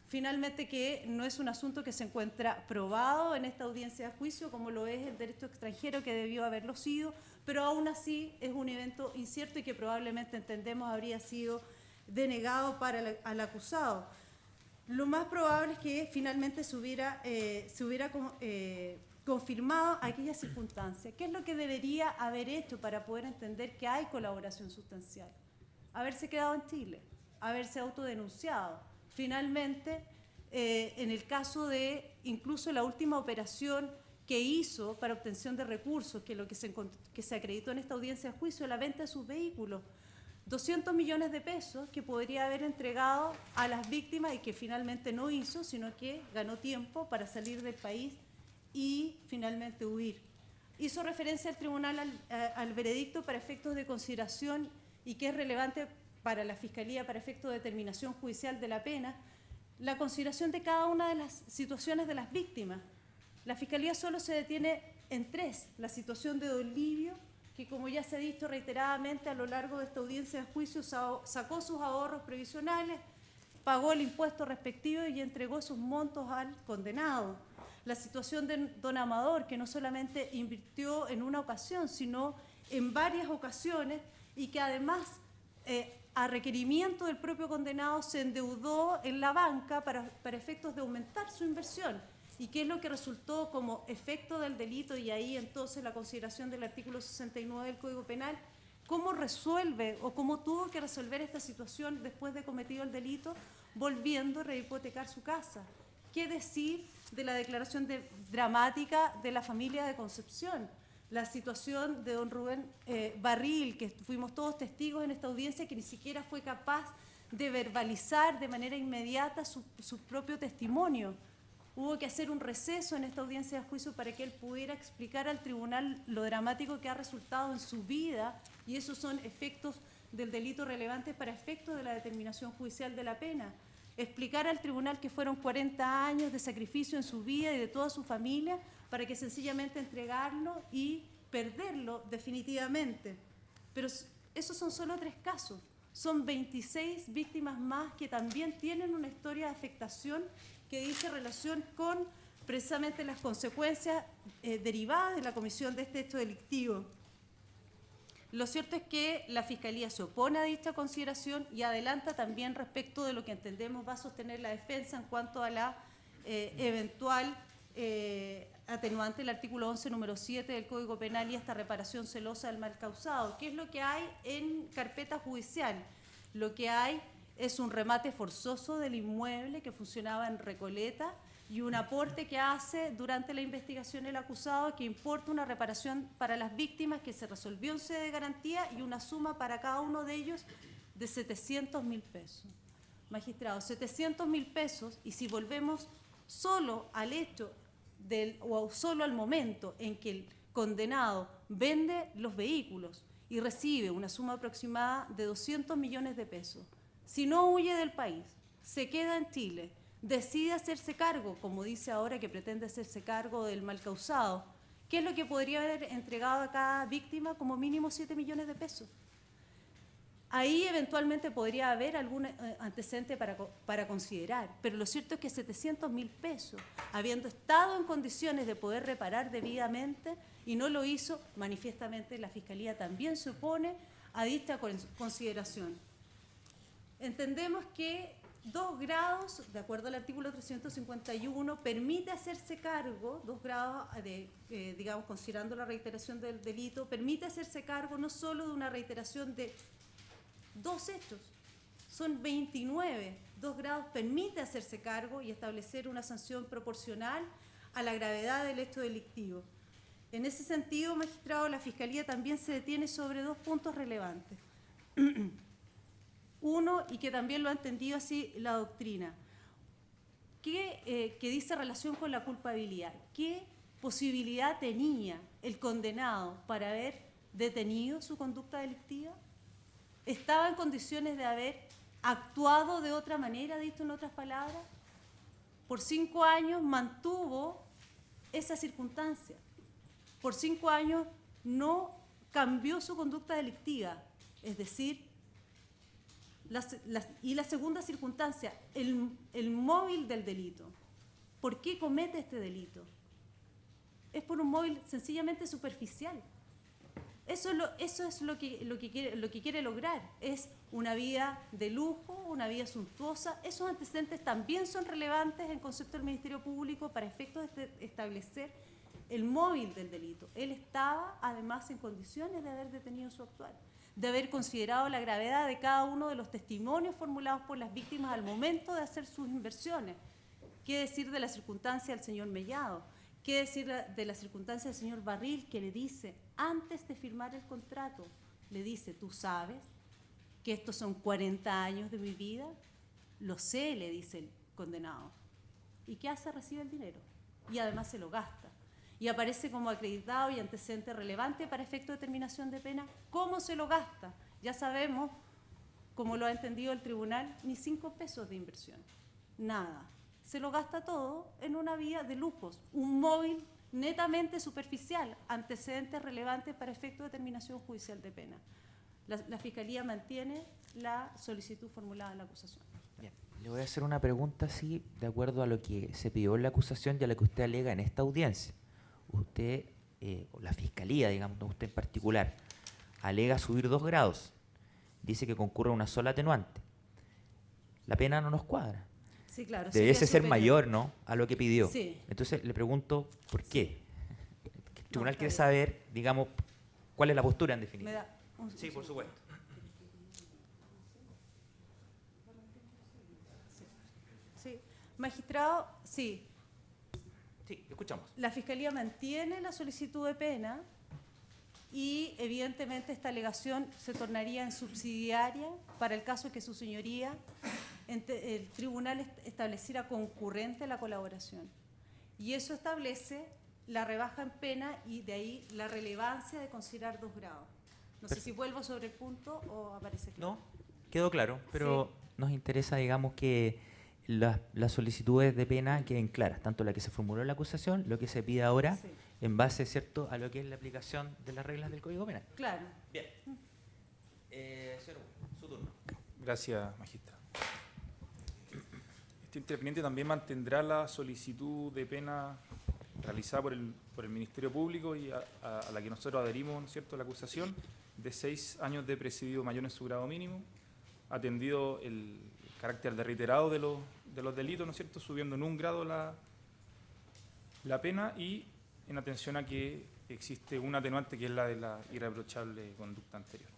finalmente que no es un asunto que se encuentra probado en esta audiencia de juicio, como lo es el derecho extranjero, que debió haberlo sido, pero aún así es un evento incierto y que probablemente entendemos habría sido denegado para al acusado. Lo más probable es que finalmente se hubiera confirmado aquella circunstancia. ¿Qué es lo que debería haber hecho para poder entender que hay colaboración sustancial? Haberse quedado en Chile, haberse autodenunciado. Finalmente, en el caso de incluso la última operación que hizo para obtención de recursos, que se acreditó en esta audiencia de juicio, la venta de sus vehículos, 200 millones de pesos que podría haber entregado a las víctimas y que finalmente no hizo, sino que ganó tiempo para salir del país y finalmente huir. Hizo referencia al tribunal al veredicto para efectos de consideración y que es relevante para la Fiscalía para efectos de determinación judicial de la pena, la consideración de cada una de las situaciones de las víctimas. La Fiscalía solo se detiene en 3, la situación de don Livio, que como ya se ha dicho reiteradamente a lo largo de esta audiencia de juicio, sacó sus ahorros previsionales, pagó el impuesto respectivo y entregó esos montos al condenado. La situación de don Amador, que no solamente invirtió en una ocasión, sino en varias ocasiones y que además, a requerimiento del propio condenado, se endeudó en la banca para efectos de aumentar su inversión. ¿Y qué es lo que resultó como efecto del delito? Y ahí entonces la consideración del artículo 69 del Código Penal, ¿cómo resuelve o cómo tuvo que resolver esta situación después de cometido el delito? Volviendo a rehipotecar su casa. ¿Qué decir de la declaración dramática de la familia de Concepción? La situación de don Rubén Barril, que fuimos todos testigos en esta audiencia, que ni siquiera fue capaz de verbalizar de manera inmediata su propio testimonio. Hubo que hacer un receso en esta audiencia de juicio para que él pudiera explicar al tribunal lo dramático que ha resultado en su vida, y esos son efectos del delito relevantes para efectos de la determinación judicial de la pena. Explicar al tribunal que fueron 40 años de sacrificio en su vida y de toda su familia para que sencillamente entregarlo y perderlo definitivamente. Pero esos son solo 3 casos. Son 26 víctimas más que también tienen una historia de afectación que dice relación con precisamente las consecuencias derivadas de la comisión de este hecho delictivo. Lo cierto es que la Fiscalía se opone a dicha consideración y adelanta también respecto de lo que entendemos va a sostener la defensa en cuanto a la eventual atenuante del artículo 11, número 7 del Código Penal y esta reparación celosa del mal causado. ¿Qué es lo que hay en carpeta judicial? Lo que hay es un remate forzoso del inmueble que funcionaba en Recoleta y un aporte que hace durante la investigación el acusado que importa una reparación para las víctimas que se resolvió en sede de garantía y una suma para cada uno de ellos de 700.000 pesos. Magistrado, 700.000 pesos, y si volvemos solo al hecho o solo al momento en que el condenado vende los vehículos y recibe una suma aproximada de 200 millones de pesos, si no huye del país, se queda en Chile, decide hacerse cargo, como dice ahora que pretende hacerse cargo del mal causado, ¿qué es lo que podría haber entregado a cada víctima? Como mínimo 7 millones de pesos. Ahí eventualmente podría haber algún antecedente para considerar, pero lo cierto es que 700.000 pesos, habiendo estado en condiciones de poder reparar debidamente y no lo hizo, manifiestamente la Fiscalía también se opone a dicha consideración. Entendemos que 2 grados, de acuerdo al artículo 351, permite hacerse cargo, 2 grados, digamos, considerando la reiteración del delito, permite hacerse cargo no solo de una reiteración de 2 hechos, son 29. 2 grados permite hacerse cargo y establecer una sanción proporcional a la gravedad del hecho delictivo. En ese sentido, magistrado, la Fiscalía también se detiene sobre 2 puntos relevantes. Uno, y que también lo ha entendido así la doctrina, que dice relación con la culpabilidad. ¿Qué posibilidad tenía el condenado para haber detenido su conducta delictiva? ¿Estaba en condiciones de haber actuado de otra manera, dicho en otras palabras? Por 5 años mantuvo esa circunstancia. Por 5 años no cambió su conducta delictiva. Es decir, y la segunda circunstancia, el móvil del delito. ¿Por qué comete este delito? Es por un móvil sencillamente superficial. Eso es lo que quiere lograr, es una vida de lujo, una vida suntuosa. Esos antecedentes también son relevantes en concepto del Ministerio Público para efectos de establecer el móvil del delito. Él estaba además en condiciones de haber detenido su actuar, de haber considerado la gravedad de cada uno de los testimonios formulados por las víctimas al momento de hacer sus inversiones. ¿Qué decir de la circunstancia del señor Mellado? ¿Qué decir de la circunstancia del señor Barril, que le dice, antes de firmar el contrato, le dice, tú sabes que estos son 40 años de mi vida? Lo sé, le dice el condenado. ¿Y qué hace? Recibe el dinero. Y además se lo gasta. Y aparece como acreditado y antecedente relevante para efecto de determinación de pena. ¿Cómo se lo gasta? Ya sabemos, como lo ha entendido el tribunal, ni 5 pesos de inversión. Nada. Se lo gasta todo en una vía de lujos, un móvil netamente superficial, antecedentes relevantes para efecto de determinación judicial de pena. La Fiscalía mantiene la solicitud formulada en la acusación. Bien, le voy a hacer una pregunta así, de acuerdo a lo que se pidió en la acusación y a lo que usted alega en esta audiencia. Usted, o la Fiscalía, digamos, usted en particular, alega subir 2 grados. Dice que concurre una sola atenuante. La pena no nos cuadra. Sí, claro. Debiese ser mayor, ¿no?, a lo que pidió. Sí. Entonces le pregunto, ¿por qué? El tribunal quiere bien. saber, digamos, cuál es la postura en ¿Me definitiva. da un Sí, por supuesto. Sí. Magistrado, sí. Sí, escuchamos. La Fiscalía mantiene la solicitud de pena y evidentemente esta alegación se tornaría en subsidiaria para el caso que su señoría, el tribunal estableciera concurrente la colaboración. Y eso establece la rebaja en pena y de ahí la relevancia de considerar 2 grados. No sé si vuelvo sobre el punto o aparece claro. No, quedó claro, pero Sí. nos interesa, digamos, que las solicitudes de pena queden claras, tanto la que se formuló en la acusación, lo que se pide ahora, Sí. en base, ¿cierto?, a lo que es la aplicación de las reglas del Código Penal. Claro. Bien. Señor, su turno. Gracias, magistrado. Este interviniente también mantendrá la solicitud de pena realizada por el Ministerio Público y a la que nosotros adherimos, ¿no es cierto?, la acusación de 6 años de presidio mayor en su grado mínimo, atendido el carácter de reiterado de los delitos, ¿no es cierto?, subiendo en 1 grado la pena y en atención a que existe un atenuante que es la de la irreprochable conducta anterior.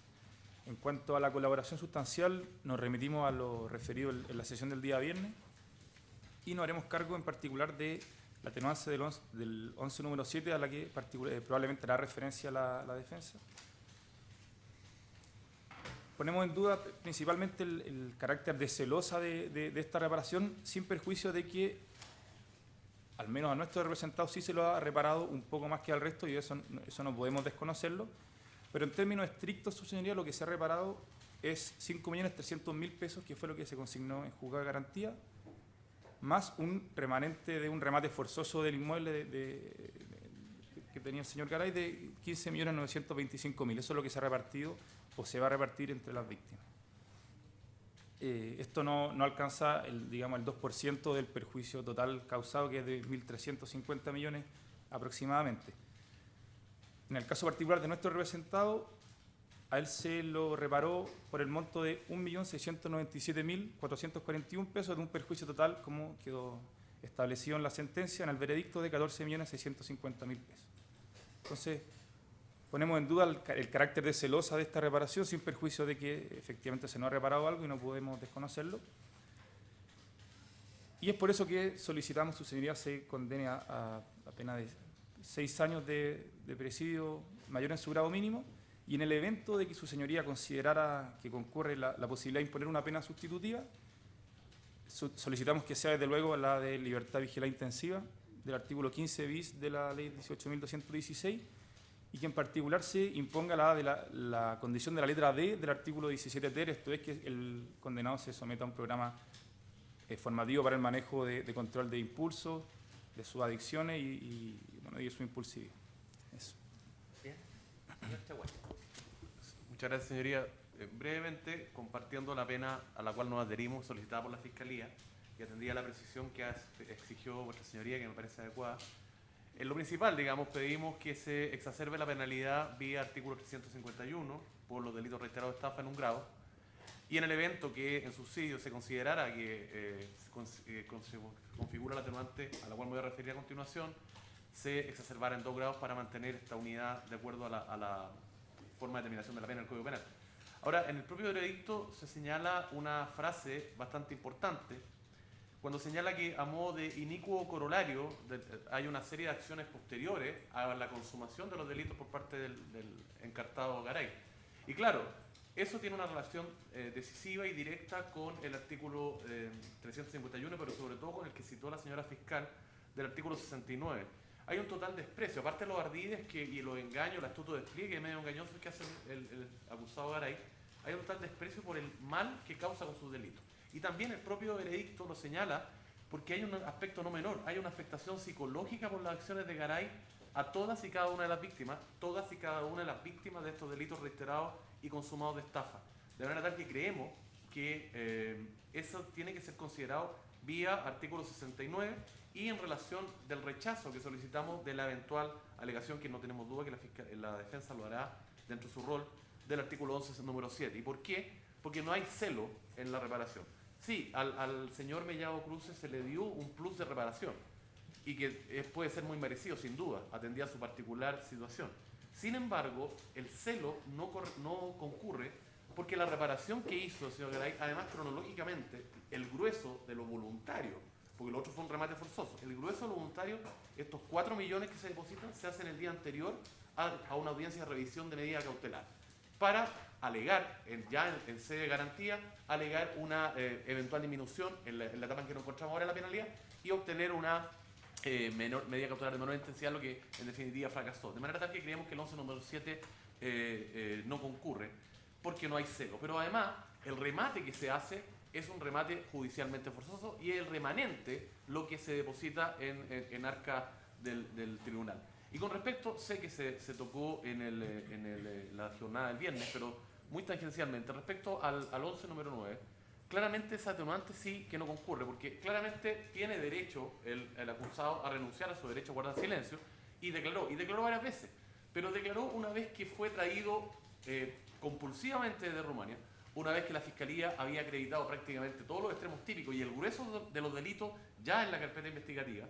En cuanto a la colaboración sustancial, nos remitimos a lo referido en la sesión del día viernes y nos haremos cargo en particular de la atenuanza del 11 número 7 a la que probablemente hará referencia la defensa. Ponemos en duda principalmente el carácter de celosa de esta reparación, sin perjuicio de que, al menos a nuestro representado, sí se lo ha reparado un poco más que al resto, y eso no podemos desconocerlo. Pero en términos estrictos, su señoría, lo que se ha reparado es 5.300.000 pesos, que fue lo que se consignó en juzgado de garantía, más un remanente de un remate forzoso del inmueble que tenía el señor Garay de 15.925.000. Eso es lo que se ha repartido o se va a repartir entre las víctimas. Esto no alcanza el 2% del perjuicio total causado, que es de 1.350 millones aproximadamente. En el caso particular de nuestro representado, a él se lo reparó por el monto de 1.697.441 pesos, de un perjuicio total, como quedó establecido en la sentencia, en el veredicto, de 14.650.000 pesos. Entonces, ponemos en duda el carácter de celosa de esta reparación, sin perjuicio de que efectivamente se nos ha reparado algo y no podemos desconocerlo. Y es por eso que solicitamos su señoría se condene a pena de 6 años de presidio mayor en su grado mínimo, y en el evento de que su señoría considerara que concurre la posibilidad de imponer una pena sustitutiva, solicitamos que sea desde luego la de libertad vigilada intensiva del artículo 15 bis de la ley 18.216, y que en particular se imponga la condición de la letra D del artículo 17 ter, esto es que el condenado se someta a un programa formativo para el manejo de control de impulsos, de sus adicciones y de su impulsividad. Eso. Bien. Señor Chaguán. Muchas gracias, señoría. Brevemente, compartiendo la pena a la cual nos adherimos, solicitada por la Fiscalía, y atendida la precisión que exigió vuestra señoría, que me parece adecuada. En lo principal, digamos, pedimos que se exacerbe la penalidad vía artículo 351 por los delitos reiterados de estafa en 1 grado, y en el evento que en subsidio se considerara que se configura la atenuante a la cual me voy a referir a continuación, se exacerbara en 2 grados para mantener esta unidad de acuerdo a la forma de determinación de la pena del Código Penal. Ahora, en el propio veredicto se señala una frase bastante importante, cuando señala que a modo de inicuo corolario hay una serie de acciones posteriores a la consumación de los delitos por parte del encartado Garay. Y claro, eso tiene una relación decisiva y directa con el artículo 351, pero sobre todo con el que citó la señora fiscal del artículo 69. Hay un total desprecio, aparte de los ardides y los engaños, el astuto despliegue medio engañoso que hace el acusado Garay, hay un total desprecio por el mal que causa con sus delitos. Y también el propio veredicto lo señala porque hay un aspecto no menor, hay una afectación psicológica por las acciones de Garay a todas y cada una de las víctimas, todas y cada una de las víctimas de estos delitos reiterados y consumados de estafa. De manera tal que creemos que eso tiene que ser considerado vía artículo 69 y en relación del rechazo que solicitamos de la eventual alegación, que no tenemos duda que la defensa lo hará dentro de su rol, del artículo 11 número 7. ¿Y por qué? Porque no hay celo en la reparación. Sí, al señor Mellado Cruces se le dio un plus de reparación y que puede ser muy merecido, sin duda, atendida a su particular situación. Sin embargo, el celo no concurre porque la reparación que hizo el señor Garay, además cronológicamente, el grueso de lo voluntario porque lo otro fue un remate forzoso. El grueso de los voluntarios, estos 4 millones que se depositan, se hacen el día anterior a una audiencia de revisión de medida cautelar, para alegar, en sede de garantía, alegar una eventual disminución en la etapa en que nos encontramos ahora en la penalidad y obtener una medida cautelar de menor intensidad, lo que en definitiva fracasó. De manera tal que creemos que el 11 número 7 no concurre porque no hay celo. Pero además, el remate que se hace es un remate judicialmente forzoso y el remanente lo que se deposita en arca del tribunal. Y con respecto, sé que se tocó en la jornada del viernes, pero muy tangencialmente, respecto al 11 número 9, claramente ese atenuante sí que no concurre, porque claramente tiene derecho el acusado a renunciar a su derecho a guardar silencio, y declaró varias veces, pero declaró una vez que fue traído compulsivamente desde Rumania, una vez que la Fiscalía había acreditado prácticamente todos los extremos típicos y el grueso de los delitos ya en la carpeta investigativa,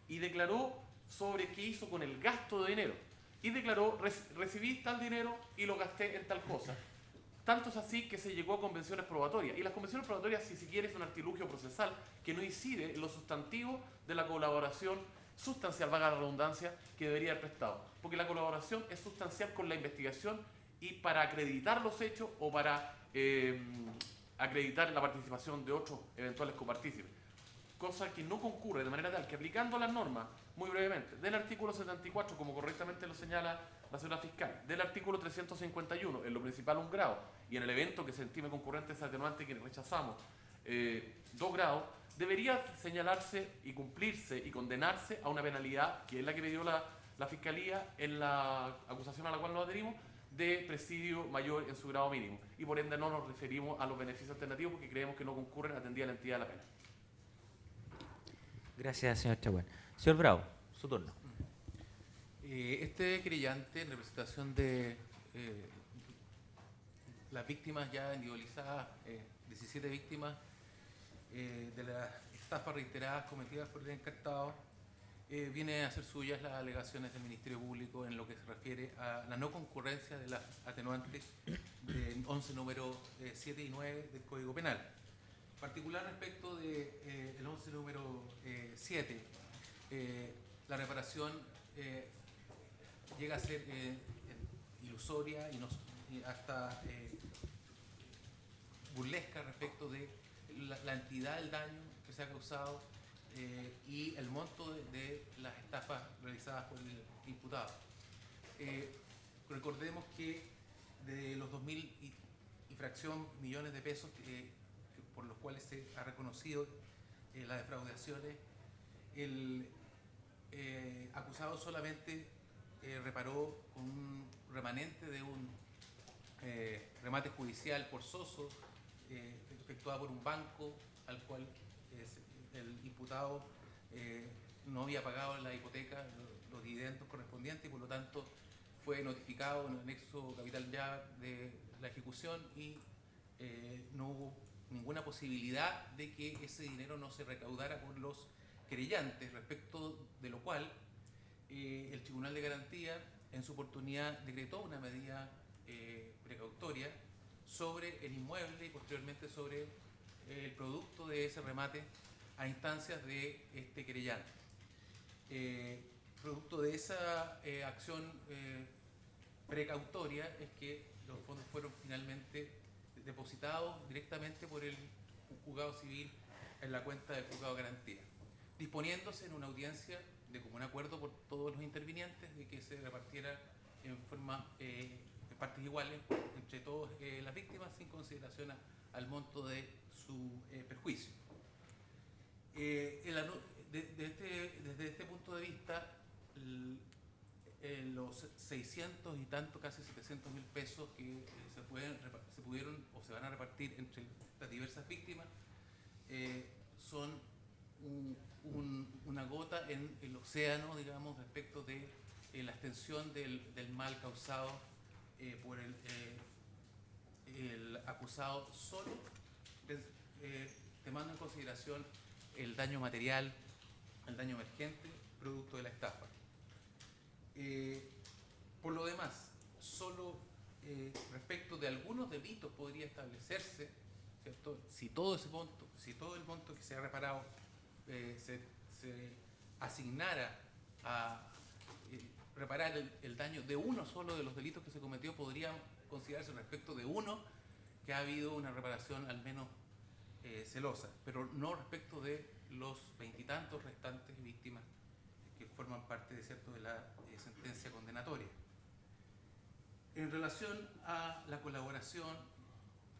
y declaró sobre qué hizo con el gasto de dinero. Y declaró, recibí tal dinero y lo gasté en tal cosa. Tanto es así que se llegó a convenciones probatorias. Y las convenciones probatorias, si se quiere, es un artilugio procesal que no incide en lo sustantivo de la colaboración sustancial, valga la redundancia, que debería haber prestado. Porque la colaboración es sustancial con la investigación y para acreditar los hechos o para acreditar la participación de otros eventuales copartícipes. Cosa que no concurre de manera tal que, aplicando las normas, muy brevemente, del artículo 74, como correctamente lo señala la señora fiscal, del artículo 351, en lo principal 1 grado, y en el evento que se estime concurrente ese atenuante que rechazamos 2 grados, debería señalarse y cumplirse y condenarse a una penalidad, que es la que pidió la Fiscalía en la acusación a la cual nos adherimos, de presidio mayor en su grado mínimo. Y por ende no nos referimos a los beneficios alternativos porque creemos que no concurren atendida la entidad de la pena. Gracias, señor Chaguán. Señor Bravo, su turno. Este querellante, en representación de las víctimas ya individualizadas, 17 víctimas de las estafas reiteradas cometidas por el encartado, viene a hacer suyas las alegaciones del Ministerio Público en lo que se refiere a la no concurrencia de las atenuantes del 11 número 7 y 9 del Código Penal. En particular respecto del 11 número 7, la reparación llega a ser ilusoria y hasta burlesca respecto de la entidad del daño que se ha causado y el monto de las estafas realizadas por el imputado. Recordemos que de los 2.000 y fracción millones de pesos por los cuales se ha reconocido las defraudaciones, el acusado solamente reparó con un remanente de un remate judicial forzoso efectuado por un banco al cual el imputado no había pagado la hipoteca, los dividendos correspondientes, y por lo tanto fue notificado en el anexo capital ya de la ejecución y no hubo ninguna posibilidad de que ese dinero no se recaudara por los querellantes, respecto de lo cual el Tribunal de Garantía en su oportunidad decretó una medida precautoria sobre el inmueble y posteriormente sobre el producto de ese remate a instancias de este querellante. Producto de esa acción precautoria es que los fondos fueron finalmente depositados directamente por el juzgado civil en la cuenta del juzgado de garantía, disponiéndose en una audiencia de común acuerdo por todos los intervinientes de que se repartiera en forma en partes iguales entre todas las víctimas sin consideración al monto de su perjuicio. Desde este punto de vista, los 600 y tanto, casi 700.000 pesos que se pudieron o se van a repartir entre las diversas víctimas son una gota en el océano, digamos, respecto de la extensión del mal causado por el acusado solo, tomando en consideración el daño material, el daño emergente, producto de la estafa. Por lo demás, solo respecto de algunos delitos podría establecerse, ¿cierto? Si todo el monto que se ha reparado se asignara a reparar el daño de uno solo de los delitos que se cometió, podría considerarse respecto de uno que ha habido una reparación al menos celosa, pero no respecto de los veintitantos restantes víctimas que forman parte de la sentencia condenatoria. En relación a la colaboración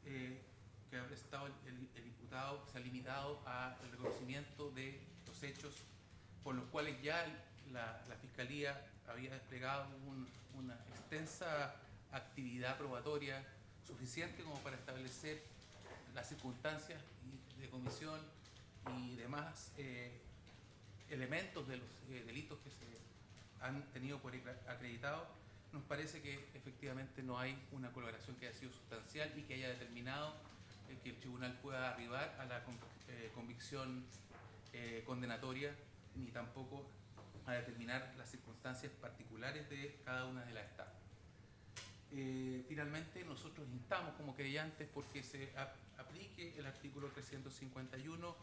que ha prestado el imputado, se ha limitado al reconocimiento de los hechos por los cuales ya la Fiscalía había desplegado una extensa actividad probatoria suficiente como para establecer las circunstancias de comisión y demás elementos de los delitos que se han tenido por acreditado. Nos parece que efectivamente no hay una colaboración que haya sido sustancial y que haya determinado que el tribunal pueda arribar a la convicción condenatoria, ni tampoco a determinar las circunstancias particulares de cada una de las etapas. Finalmente, nosotros instamos como querellantes porque se aplique el artículo 351,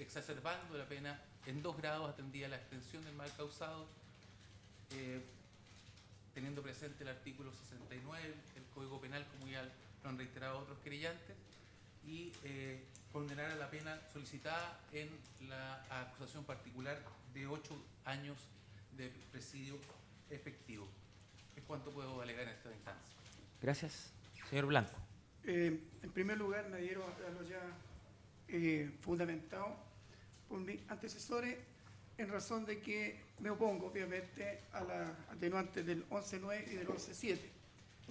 exacerbando la pena en 2 grados atendida la extensión del mal causado, teniendo presente el artículo 69 del Código Penal, como ya lo han reiterado otros querellantes, y condenar a la pena solicitada en la acusación particular de 8 años de presidio efectivo. Es cuanto puedo alegar en esta instancia. Gracias. Señor Blanco. En primer lugar, me adhiero a lo ya fundamentado por mis antecesores, en razón de que me opongo, obviamente, a la atenuante del 11.9 y del 11.7.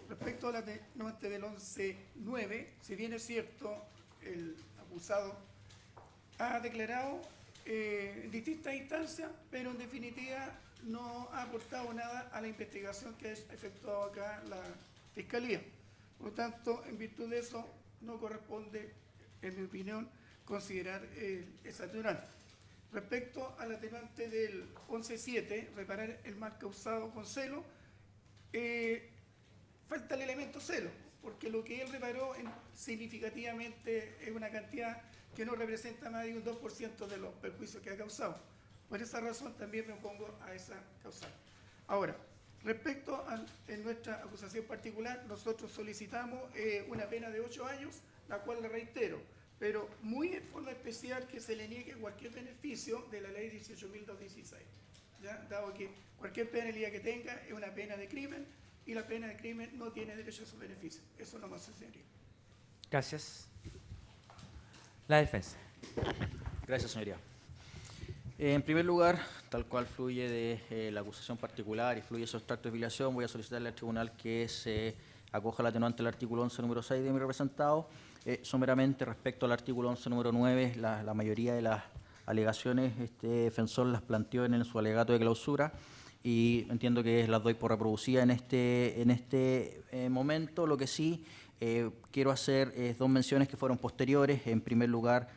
Respecto a la atenuante del 11.9, si bien es cierto, el acusado ha declarado en distintas instancias, pero en definitiva no ha aportado nada a la investigación que ha efectuado acá la Fiscalía. Por lo tanto, en virtud de eso, no corresponde, en mi opinión, considerar esa atenuante. Respecto al atenuante del 11.7, reparar el mal causado con celo, falta el elemento celo, porque lo que él reparó significativamente es una cantidad que no representa más de un 2% de los perjuicios que ha causado. Por esa razón también me opongo a esa causal. Ahora, respecto en nuestra acusación particular, nosotros solicitamos una pena de 8 años, la cual le reitero, pero muy en forma especial que se le niegue cualquier beneficio de la ley 18.216, ¿ya? Dado que cualquier penalidad que tenga es una pena de crimen y la pena de crimen no tiene derecho a esos beneficios. Eso no más sería. Gracias. La defensa. Gracias, señoría. En primer lugar, tal cual fluye de la acusación particular y fluye su extracto de filiación, voy a solicitarle al tribunal que se acoja la atenuante del artículo 11, número 6 de mi representado. Someramente, respecto al artículo 11, número 9, la mayoría de las alegaciones este defensor las planteó en su alegato de clausura y entiendo que las doy por reproducidas en este momento. Lo que sí quiero hacer es 2 menciones que fueron posteriores. En primer lugar,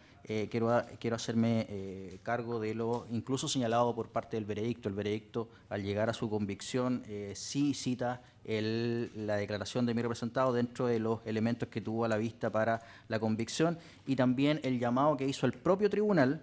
quiero hacerme cargo de lo incluso señalado por parte del veredicto. El veredicto, al llegar a su convicción, sí cita la declaración de mi representado dentro de los elementos que tuvo a la vista para la convicción, y también el llamado que hizo el propio tribunal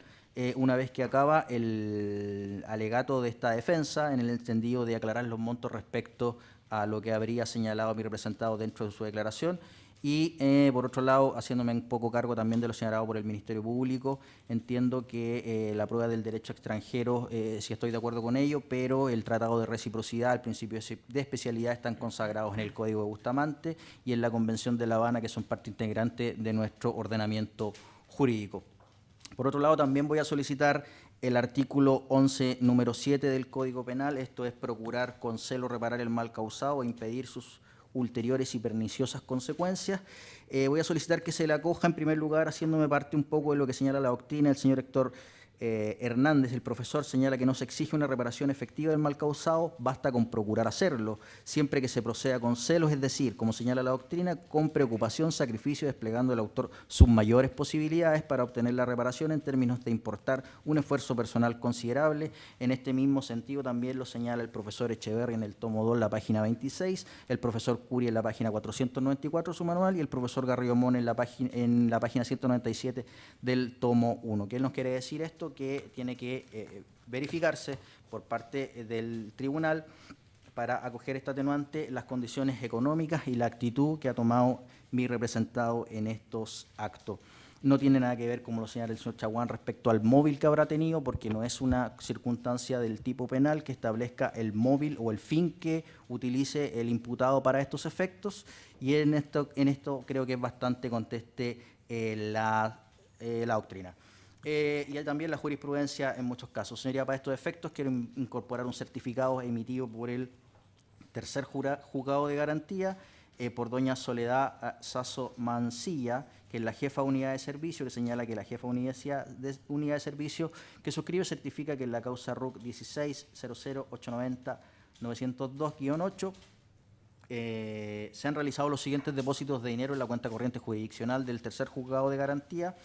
una vez que acaba el alegato de esta defensa, en el entendido de aclarar los montos respecto a lo que habría señalado mi representado dentro de su declaración. Y por otro lado, haciéndome un poco cargo también de lo señalado por el Ministerio Público, entiendo que la prueba del derecho extranjero, sí estoy de acuerdo con ello, pero el tratado de reciprocidad, el principio de especialidad están consagrados en el Código de Bustamante y en la Convención de La Habana, que son parte integrante de nuestro ordenamiento jurídico. Por otro lado, también voy a solicitar el artículo 11, número 7 del Código Penal, esto es procurar con celo reparar el mal causado e impedir sus ulteriores y perniciosas consecuencias. Voy a solicitar que se le acoja, en primer lugar, haciéndome parte un poco de lo que señala la doctrina el señor Héctor Hernández, el profesor, señala que no se exige una reparación efectiva del mal causado, basta con procurar hacerlo, siempre que se proceda con celos, es decir, como señala la doctrina, con preocupación, sacrificio, desplegando el autor sus mayores posibilidades para obtener la reparación en términos de importar un esfuerzo personal considerable. En este mismo sentido también lo señala el profesor Echeverri en el tomo 2, la página 26, el profesor Curi en la página 494 de su manual y el profesor Garrido Mon en la página 197 del tomo 1. ¿Qué nos quiere decir esto? Que tiene que verificarse por parte del tribunal para acoger esta atenuante las condiciones económicas y la actitud que ha tomado mi representado en estos actos. No tiene nada que ver, como lo señala el señor Chaguán, respecto al móvil que habrá tenido, porque no es una circunstancia del tipo penal que establezca el móvil o el fin que utilice el imputado para estos efectos, y en esto creo que es bastante conteste la doctrina. Y también la jurisprudencia en muchos casos. Señoría, para estos efectos quiero incorporar un certificado emitido por el tercer juzgado de garantía por doña Soledad Sasso Mancilla, que es la jefa de unidad de servicio, que señala que la jefa de unidad de servicio que suscribe certifica que en la causa RUC 16-00-890-902-8 se han realizado los siguientes depósitos de dinero en la cuenta corriente jurisdiccional del tercer juzgado de garantía,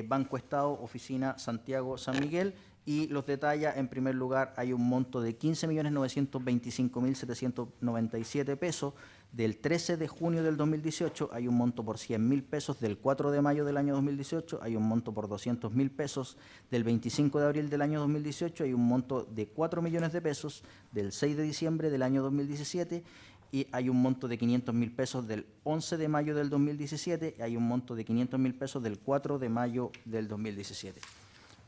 Banco Estado, Oficina Santiago San Miguel, y los detalla. En primer lugar, hay un monto de 15.925.797 pesos del 13 de junio del 2018, hay un monto por 100.000 pesos del 4 de mayo del año 2018, hay un monto por 200.000 pesos del 25 de abril del año 2018, hay un monto de 4 millones de pesos del 6 de diciembre del año 2017, y hay un monto de 500.000 pesos del 11 de mayo del 2017, y hay un monto de 500.000 pesos del 4 de mayo del 2017.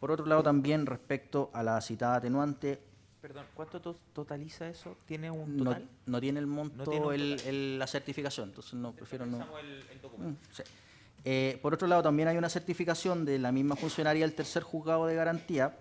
Por otro lado, también respecto a la citada atenuante, Perdón, ¿cuánto totaliza eso? ¿Tiene un no, total? no tiene el monto, No tiene un total. la certificación, entonces no, prefiero no. Revisamos el documento. Sí. Por otro lado, también hay una certificación de la misma funcionaria del tercer juzgado de garantía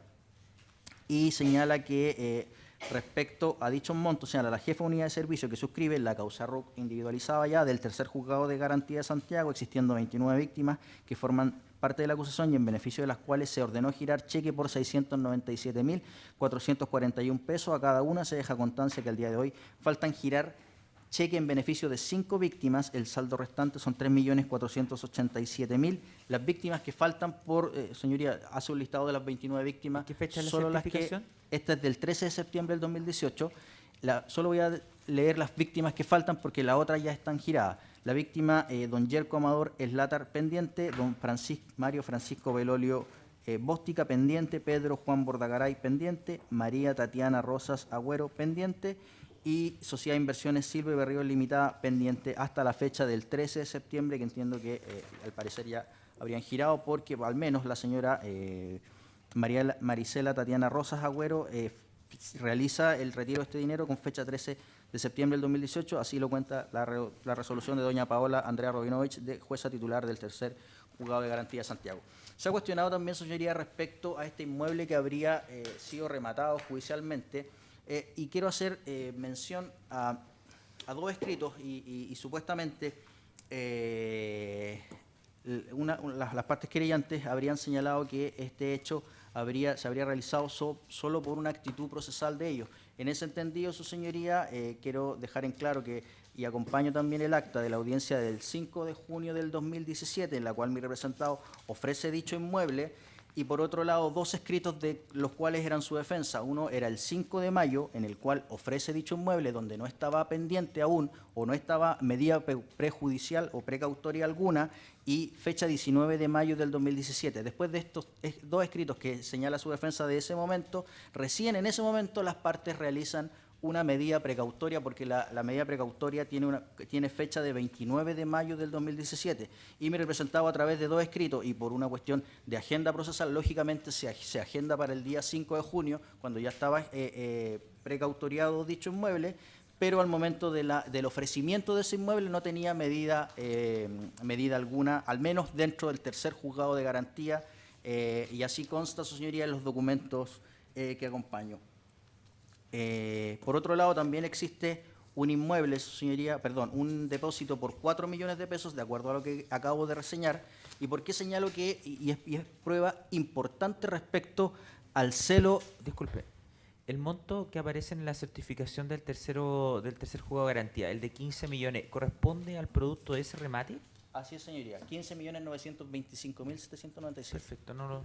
y señala que respecto a dichos montos, señala la jefa de unidad de servicio que suscribe la causa RUC individualizada ya del tercer juzgado de garantía de Santiago, existiendo 29 víctimas que forman parte de la acusación y en beneficio de las cuales se ordenó girar cheque por 697.441 pesos. A cada una se deja constancia que al día de hoy faltan girar cheque en beneficio de 5 víctimas. El saldo restante son 3.487.000. Las víctimas que faltan por, señoría, hace un listado de las 29 víctimas. ¿Qué fecha es la solo las certificación? Esta es del 13 de septiembre del 2018. Solo voy a leer las víctimas que faltan porque las otras ya están giradas. La víctima, don Yerko Amador Eslatar, pendiente, don Mario Francisco Belolio Bóstica, pendiente, Pedro Juan Bordagaray, pendiente, María Tatiana Rosas Agüero, pendiente, y Sociedad de Inversiones Silva y Berrío Limitada, pendiente hasta la fecha del 13 de septiembre, que entiendo que al parecer ya habrían girado porque al menos la señora Marisela Tatiana Rosas Agüero realiza el retiro de este dinero con fecha 13 de septiembre del 2018, así lo cuenta la resolución de doña Paola Andrea Robinovich, de jueza titular del tercer juzgado de garantía de Santiago. Se ha cuestionado también, señoría, respecto a este inmueble que habría sido rematado judicialmente, y quiero hacer mención a dos escritos y supuestamente las partes querellantes habrían señalado que este hecho se habría realizado solo por una actitud procesal de ellos. En ese entendido, su señoría, quiero dejar en claro que, y acompaño también el acta de la audiencia del 5 de junio del 2017, en la cual mi representado ofrece dicho inmueble, y por otro lado, dos escritos de los cuales eran su defensa. Uno era el 5 de mayo, en el cual ofrece dicho inmueble, donde no estaba pendiente aún, o no estaba medida prejudicial o precautoria alguna, y fecha 19 de mayo del 2017. Después de estos dos escritos que señala su defensa de ese momento, recién en ese momento las partes realizan una medida precautoria, porque la medida precautoria tiene fecha de 29 de mayo del 2017, y me representaba a través de dos escritos, y por una cuestión de agenda procesal, lógicamente se agenda para el día 5 de junio, cuando ya estaba precautoriado dicho inmueble, pero al momento del ofrecimiento de ese inmueble no tenía medida alguna, al menos dentro del tercer juzgado de garantía, y así consta, su señoría, en los documentos que acompaño. Por otro lado, también existe un inmueble, su señoría, un depósito por 4 millones de pesos, de acuerdo a lo que acabo de reseñar, ¿Y por qué señalo que, y es prueba importante respecto al celo? Disculpe, el monto que aparece en la certificación del tercer juego de garantía, el de 15 millones, ¿corresponde al producto de ese remate? Así es, señoría, 15.925.796. Perfecto, no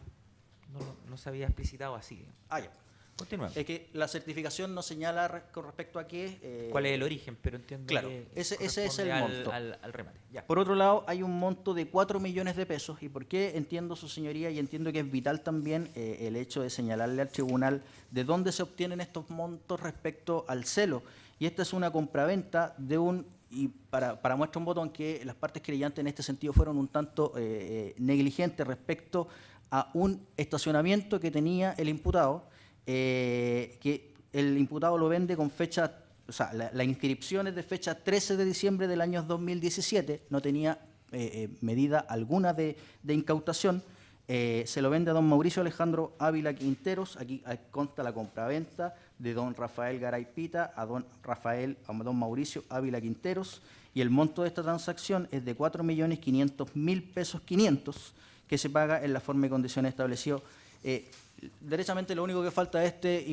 se había explicitado así. Ah, ya. Continuemos. Es que la certificación no señala con respecto a qué... ¿Cuál es el origen? Pero entiendo claro, que ese es el corresponde monto. al remate. Ya. Por otro lado, hay un monto de 4 millones de pesos. ¿Y por qué? Entiendo, su señoría, y entiendo que es vital también el hecho de señalarle al tribunal de dónde se obtienen estos montos respecto al celo. Y esta es una compraventa de un... Y para muestra un botón que las partes querellantes en este sentido fueron un tanto negligentes respecto a un estacionamiento que tenía el imputado, que el imputado lo vende con fecha, o sea, la inscripción es de fecha 13 de diciembre del año 2017, no tenía medida alguna de incautación, se lo vende a don Mauricio Alejandro Ávila Quinteros, aquí consta la compraventa de don Rafael Garay Pita a don Mauricio Ávila Quinteros, y el monto de esta transacción es de 4.500.000 pesos 500, que se paga en la forma y condiciones establecidas. Derechamente lo único que falta de este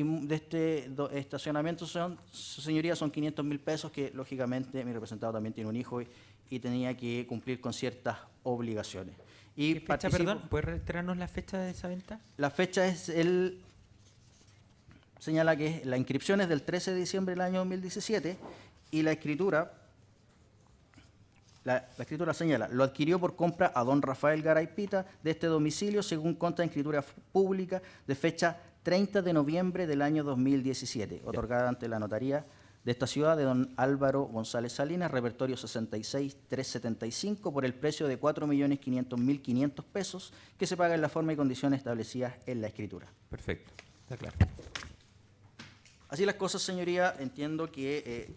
estacionamiento, su señoría, son 500.000 pesos que lógicamente mi representado también tiene un hijo y tenía que cumplir con ciertas obligaciones. Y ¿Qué fecha, perdón? ¿Puede reiterarnos la fecha de esa venta? La fecha es señala que la inscripción es del 13 de diciembre del año 2017 y la escritura... La escritura señala, lo adquirió por compra a don Rafael Garay Pita de este domicilio según consta en escritura pública de fecha 30 de noviembre del año 2017, otorgada ante la notaría de esta ciudad de don Álvaro González Salinas, repertorio 66375, por el precio de 4.500.500 pesos, que se paga en la forma y condiciones establecidas en la escritura. Perfecto, está claro. Así las cosas, señoría, entiendo que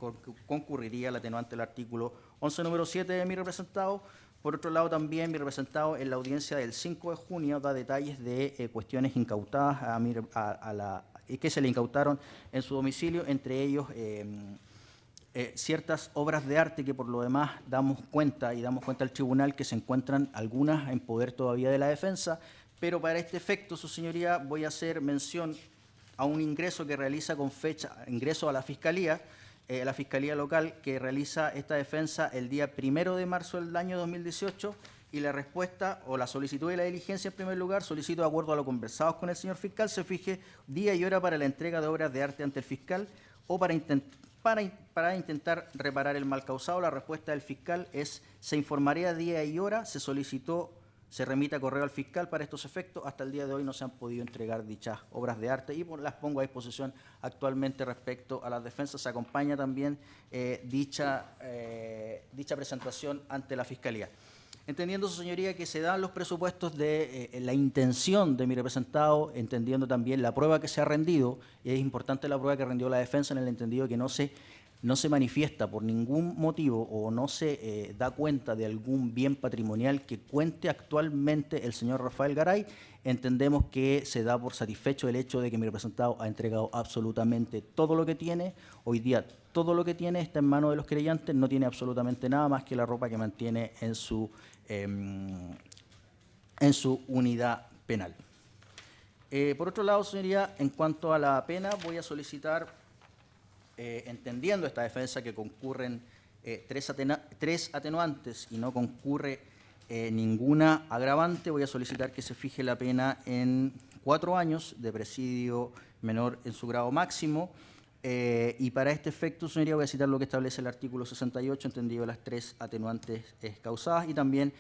concurriría el atenuante del artículo 11, número 7 de mi representado. Por otro lado, también mi representado en la audiencia del 5 de junio da detalles de cuestiones incautadas que se le incautaron en su domicilio, entre ellos ciertas obras de arte que por lo demás damos cuenta al tribunal que se encuentran algunas en poder todavía de la defensa, pero para este efecto, su señoría, voy a hacer mención a un ingreso que realiza con fecha, ingreso a la Fiscalía local, que realiza esta defensa el día 1 de marzo del año 2018, y la respuesta o la solicitud de la diligencia, en primer lugar, solicito, de acuerdo a lo conversado con el señor fiscal, se fije día y hora para la entrega de obras de arte ante el fiscal o para intentar reparar el mal causado. La respuesta del fiscal es: se informaría día y hora, se remite a correo al fiscal para estos efectos. Hasta el día de hoy no se han podido entregar dichas obras de arte y las pongo a disposición actualmente respecto a las defensas. Se acompaña también dicha presentación ante la Fiscalía. Entendiendo, su señoría, que se dan los presupuestos de la intención de mi representado, entendiendo también la prueba que se ha rendido, y es importante la prueba que rendió la defensa en el entendido que no se manifiesta por ningún motivo o no se da cuenta de algún bien patrimonial que cuente actualmente el señor Rafael Garay, entendemos que se da por satisfecho el hecho de que mi representado ha entregado absolutamente todo lo que tiene. Hoy día todo lo que tiene está en manos de los querellantes, no tiene absolutamente nada más que la ropa que mantiene en su unidad penal. Por otro lado, señoría, en cuanto a la pena, voy a solicitar, entendiendo esta defensa que concurren tres atenuantes y no concurre ninguna agravante, voy a solicitar que se fije la pena en 4 años de presidio menor en su grado máximo. Y para este efecto, señoría, voy a citar lo que establece el artículo 68, entendido las 3 atenuantes causadas, y también,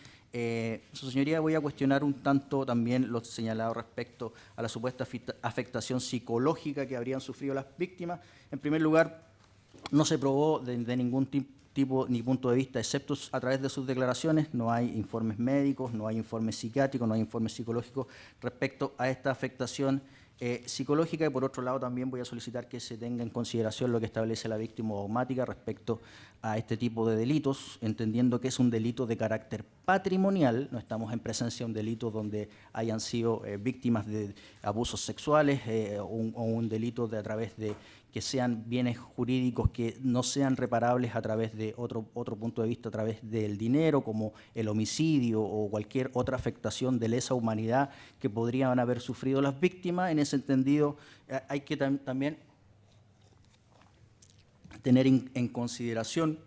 su señoría, voy a cuestionar un tanto también lo señalado respecto a la supuesta afectación psicológica que habrían sufrido las víctimas. En primer lugar, no se probó de ningún tipo ni punto de vista, excepto a través de sus declaraciones. No hay informes médicos, no hay informes psiquiátricos, no hay informes psicológicos respecto a esta afectación psicológica. Y por otro lado, también voy a solicitar que se tenga en consideración lo que establece la víctima dogmática respecto a este tipo de delitos, entendiendo que es un delito de carácter patrimonial. No estamos en presencia de un delito donde hayan sido víctimas de abusos sexuales o un delito a través de que sean bienes jurídicos que no sean reparables a través de otro punto de vista, a través del dinero, como el homicidio o cualquier otra afectación de lesa humanidad que podrían haber sufrido las víctimas. En ese entendido, hay que también tener en consideración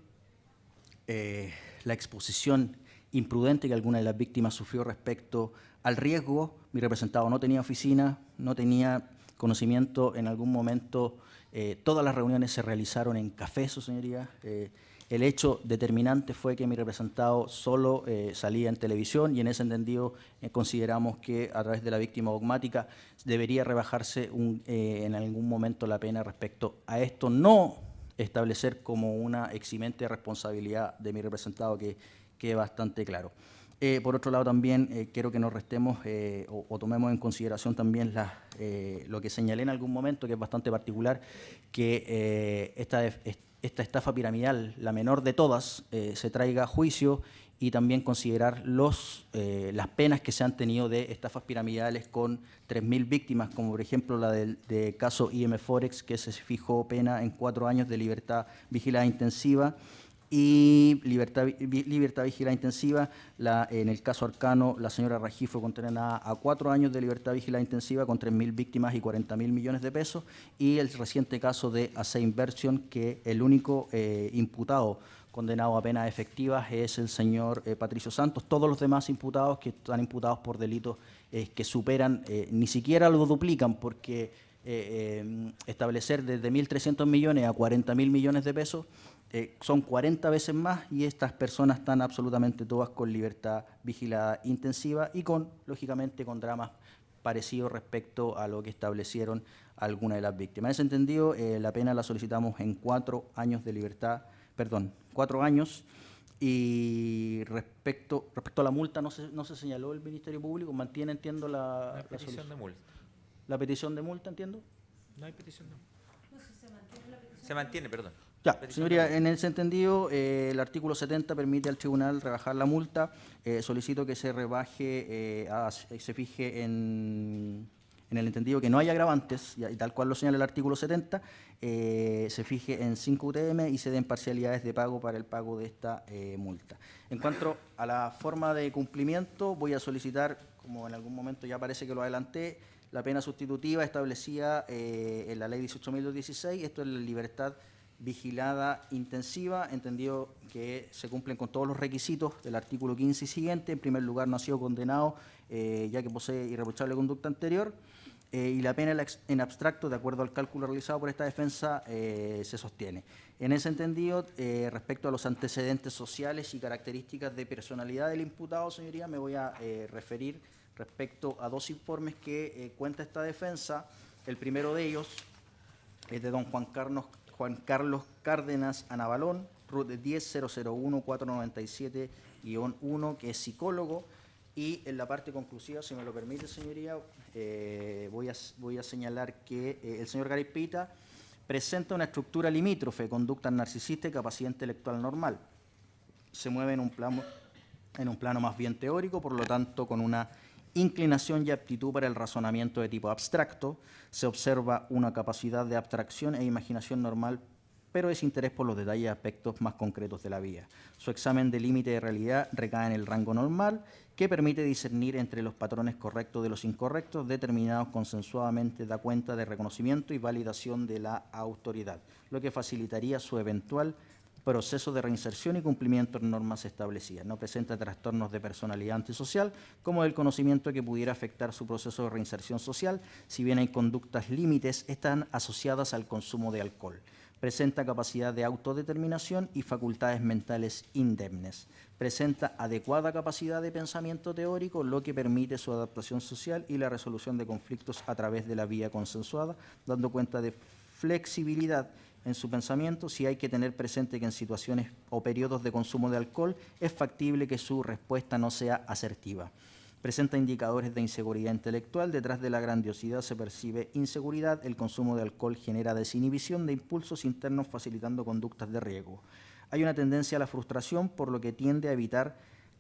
la exposición imprudente que alguna de las víctimas sufrió respecto al riesgo. Mi representado no tenía oficina, no tenía conocimiento en algún momento. Todas las reuniones se realizaron en café, su señoría. El hecho determinante fue que mi representado solo salía en televisión y en ese entendido consideramos que a través de la víctima dogmática debería rebajarse en algún momento la pena respecto a esto. No establecer como una eximente responsabilidad de mi representado, que quede bastante claro. Por otro lado, también quiero que nos restemos o tomemos en consideración también lo que señalé en algún momento, que es bastante particular, que esta estafa piramidal, la menor de todas, se traiga a juicio, y también considerar las penas que se han tenido de estafas piramidales con 3.000 víctimas, como por ejemplo la del caso IM Forex, que se fijó pena en 4 años de libertad vigilada intensiva, y libertad vigilada intensiva. En el caso Arcano, la señora Rají fue condenada a 4 años de libertad vigilada intensiva con 3.000 víctimas y 40.000 millones de pesos. Y el reciente caso de AC Inversion, que el único imputado condenado a penas efectivas es el señor Patricio Santos. Todos los demás imputados que están imputados por delitos que superan, ni siquiera lo duplican, porque establecer desde 1.300 millones a 40.000 millones de pesos son 40 veces más, y estas personas están absolutamente todas con libertad vigilada intensiva y lógicamente con dramas parecidos respecto a lo que establecieron algunas de las víctimas. En ese entendido, la pena la solicitamos en 4 años de libertad, 4 años. Y respecto a la multa, no se señaló el Ministerio Público, mantiene, entiendo, la petición de multa. La petición de multa, entiendo. No hay petición de multa. Se mantiene, perdón. Ya, señoría, en ese entendido, el artículo 70 permite al tribunal rebajar la multa. Solicito que se rebaje, se fije en el entendido que no hay agravantes, y tal cual lo señala el artículo 70, se fije en 5 UTM y se den parcialidades de pago para el pago de esta multa. En cuanto a la forma de cumplimiento, voy a solicitar, como en algún momento ya parece que lo adelanté, la pena sustitutiva establecida en la ley 18.216, esto es la libertad vigilada intensiva, entendido que se cumplen con todos los requisitos del artículo 15 y siguiente. En primer lugar, no ha sido condenado ya que posee irreprochable conducta anterior, y la pena en abstracto, de acuerdo al cálculo realizado por esta defensa, se sostiene. En ese entendido, respecto a los antecedentes sociales y características de personalidad del imputado, señoría, me voy a referir respecto a 2 informes que cuenta esta defensa. El primero de ellos es de don Juan Carlos Cárdenas Anabalón, RUT 10.001.497-1, que es psicólogo, y en la parte conclusiva, si me lo permite, señoría, voy a señalar que el señor Garipita presenta una estructura limítrofe, conducta narcisista y capacidad intelectual normal. Se mueve en un plano más bien teórico, por lo tanto, con una inclinación y aptitud para el razonamiento de tipo abstracto. Se observa una capacidad de abstracción e imaginación normal, pero desinterés por los detalles y aspectos más concretos de la vida. Su examen de límite de realidad recae en el rango normal, que permite discernir entre los patrones correctos de los incorrectos, determinados consensuadamente, da cuenta de reconocimiento y validación de la autoridad, lo que facilitaría su eventual proceso de reinserción y cumplimiento de normas establecidas. No presenta trastornos de personalidad antisocial, como el conocimiento que pudiera afectar su proceso de reinserción social. Si bien hay conductas límites, están asociadas al consumo de alcohol. Presenta capacidad de autodeterminación y facultades mentales indemnes. Presenta adecuada capacidad de pensamiento teórico, lo que permite su adaptación social y la resolución de conflictos a través de la vía consensuada, dando cuenta de flexibilidad en su pensamiento. Si hay que tener presente que en situaciones o periodos de consumo de alcohol es factible que su respuesta no sea asertiva. Presenta indicadores de inseguridad intelectual. Detrás de la grandiosidad se percibe inseguridad. El consumo de alcohol genera desinhibición de impulsos internos, facilitando conductas de riesgo. Hay una tendencia a la frustración, por lo que tiende a evitar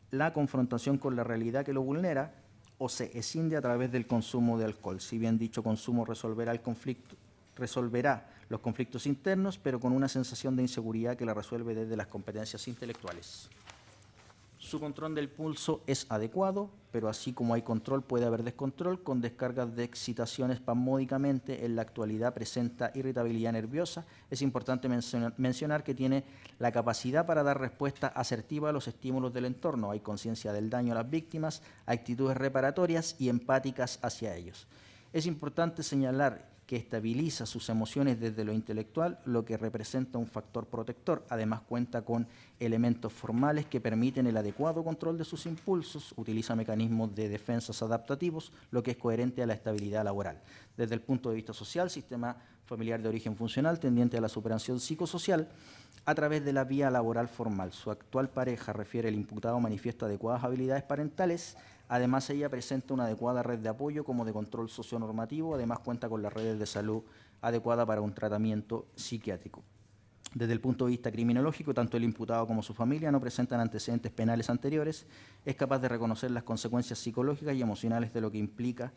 la confrontación con la realidad que lo vulnera, o se escinde a través del consumo de alcohol. Si bien dicho consumo resolverá el conflicto resolverá los conflictos internos, pero con una sensación de inseguridad que la resuelve desde las competencias intelectuales. Su control del pulso es adecuado, pero así como hay control, puede haber descontrol, con descargas de excitación espasmódicamente. En la actualidad presenta irritabilidad nerviosa. Es importante mencionar que tiene la capacidad para dar respuesta asertiva a los estímulos del entorno. Hay conciencia del daño a las víctimas, actitudes reparatorias y empáticas hacia ellos. Es importante señalar que estabiliza sus emociones desde lo intelectual, lo que representa un factor protector. Además, cuenta con elementos formales que permiten el adecuado control de sus impulsos, utiliza mecanismos de defensas adaptativos, lo que es coherente a la estabilidad laboral. Desde el punto de vista social, sistema familiar de origen funcional tendiente a la superación psicosocial a través de la vía laboral formal. Su actual pareja, refiere el imputado, manifiesta adecuadas habilidades parentales. Además, ella presenta una adecuada red de apoyo como de control socionormativo. Además, cuenta con las redes de salud adecuada para un tratamiento psiquiátrico. Desde el punto de vista criminológico, tanto el imputado como su familia no presentan antecedentes penales anteriores. Es capaz de reconocer las consecuencias psicológicas y emocionales de lo que implica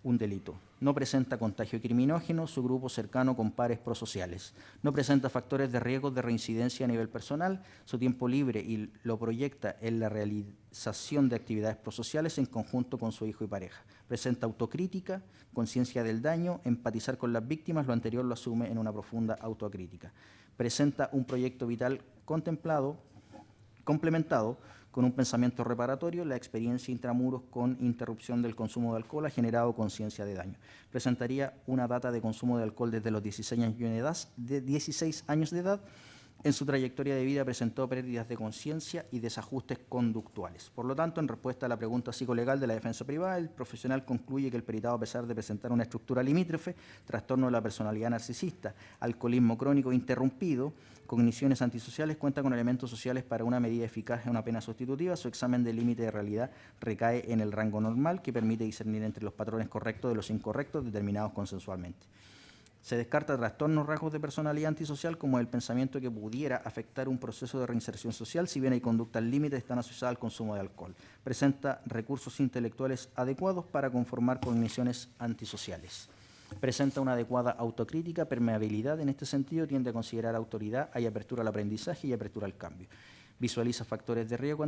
un delito. No presenta contagio criminógeno, su grupo cercano con pares prosociales. No presenta factores de riesgo de reincidencia a nivel personal, su tiempo libre y lo proyecta en la realización de actividades prosociales en conjunto con su hijo y pareja. Presenta autocrítica, conciencia del daño, empatizar con las víctimas, lo anterior lo asume en una profunda autocrítica. Presenta un proyecto vital complementado con un pensamiento reparatorio. La experiencia intramuros con interrupción del consumo de alcohol ha generado conciencia de daño. Presentaría una data de consumo de alcohol desde los 16 años de edad. En su trayectoria de vida presentó pérdidas de conciencia y desajustes conductuales. Por lo tanto, en respuesta a la pregunta psicolegal de la defensa privada, el profesional concluye que el peritado, a pesar de presentar una estructura limítrofe, trastorno de la personalidad narcisista, alcoholismo crónico interrumpido, cogniciones antisociales, cuenta con elementos sociales para una medida eficaz en una pena sustitutiva. Su examen de límite de realidad recae en el rango normal, que permite discernir entre los patrones correctos de los incorrectos determinados consensualmente. Se descarta trastornos, rasgos de personalidad antisocial como el pensamiento que pudiera afectar un proceso de reinserción social, si bien hay conductas límites están asociadas al consumo de alcohol. Presenta recursos intelectuales adecuados para conformar cogniciones antisociales. Presenta una adecuada autocrítica, permeabilidad en este sentido, tiende a considerar autoridad, hay apertura al aprendizaje y apertura al cambio. Visualiza factores de riesgo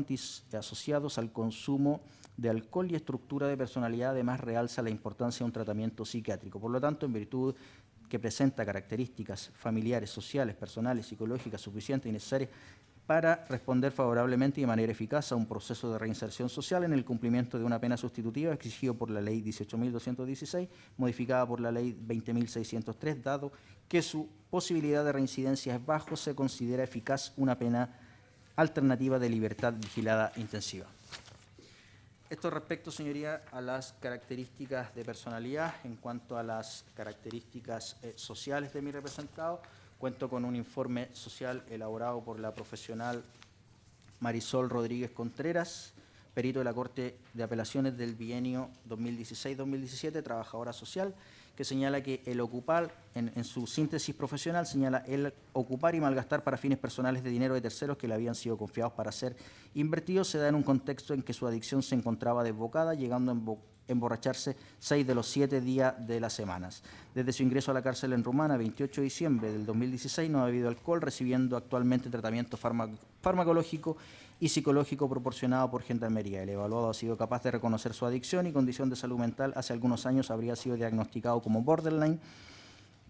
asociados al consumo de alcohol y estructura de personalidad. Además, realza la importancia de un tratamiento psiquiátrico. Por lo tanto, en virtud que presenta características familiares, sociales, personales, psicológicas suficientes y necesarias para responder favorablemente y de manera eficaz a un proceso de reinserción social en el cumplimiento de una pena sustitutiva exigido por la Ley 18.216, modificada por la Ley 20.603, dado que su posibilidad de reincidencia es bajo, se considera eficaz una pena alternativa de libertad vigilada intensiva. Esto respecto, señoría, a las características de personalidad. En cuanto a las características sociales de mi representado, cuento con un informe social elaborado por la profesional Marisol Rodríguez Contreras, perito de la Corte de Apelaciones del bienio 2016-2017, trabajadora social, que señala que el ocupar, en su síntesis profesional, señala el ocupar y malgastar para fines personales de dinero de terceros que le habían sido confiados para ser invertidos se da en un contexto en que su adicción se encontraba desbocada, llegando a emborracharse 6 de los 7 días de las semanas. Desde su ingreso a la cárcel en Rumana, 28 de diciembre del 2016, no ha bebido alcohol, recibiendo actualmente tratamiento farmacológico y psicológico proporcionado por Gendarmería. El evaluado ha sido capaz de reconocer su adicción y condición de salud mental. Hace algunos años habría sido diagnosticado como borderline,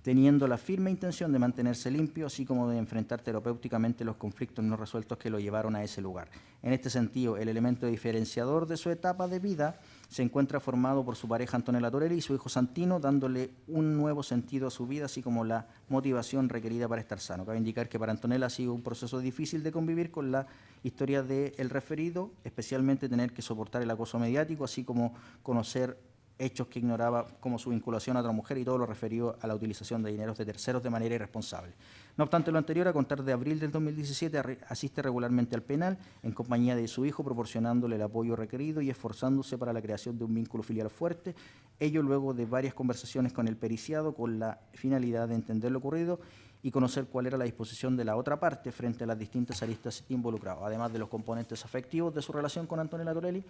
teniendo la firme intención de mantenerse limpio, así como de enfrentar terapéuticamente los conflictos no resueltos que lo llevaron a ese lugar. En este sentido, el elemento diferenciador de su etapa de vida se encuentra formado por su pareja Antonella Torelli y su hijo Santino, dándole un nuevo sentido a su vida, así como la motivación requerida para estar sano. Cabe indicar que para Antonella ha sido un proceso difícil de convivir con la historia del referido, especialmente tener que soportar el acoso mediático, así como conocer hechos que ignoraba, como su vinculación a otra mujer y todo lo referido a la utilización de dineros de terceros de manera irresponsable. No obstante lo anterior, a contar de abril del 2017, asiste regularmente al penal en compañía de su hijo, proporcionándole el apoyo requerido y esforzándose para la creación de un vínculo filial fuerte, ello luego de varias conversaciones con el periciado con la finalidad de entender lo ocurrido y conocer cuál era la disposición de la otra parte frente a las distintas aristas involucradas. Además de los componentes afectivos de su relación con Antonella Torelli,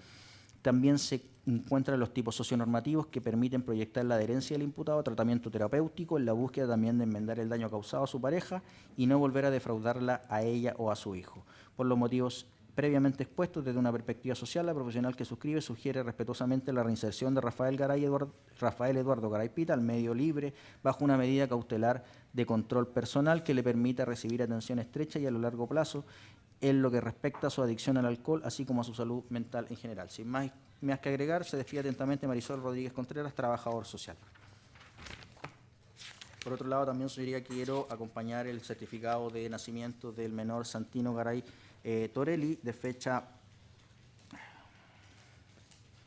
También se encuentran los tipos socionormativos que permiten proyectar la adherencia del imputado a tratamiento terapéutico en la búsqueda también de enmendar el daño causado a su pareja y no volver a defraudarla a ella o a su hijo. Por los motivos previamente expuestos, desde una perspectiva social, la profesional que suscribe sugiere respetuosamente la reinserción de Rafael Eduardo Garay Pita al medio libre bajo una medida cautelar de control personal que le permita recibir atención estrecha y a lo largo plazo en lo que respecta a su adicción al alcohol, así como a su salud mental en general. Sin más que agregar, se despide atentamente Marisol Rodríguez Contreras, trabajador social. Por otro lado, también, señoría, quiero acompañar el certificado de nacimiento del menor Santino Garay Torelli, de fecha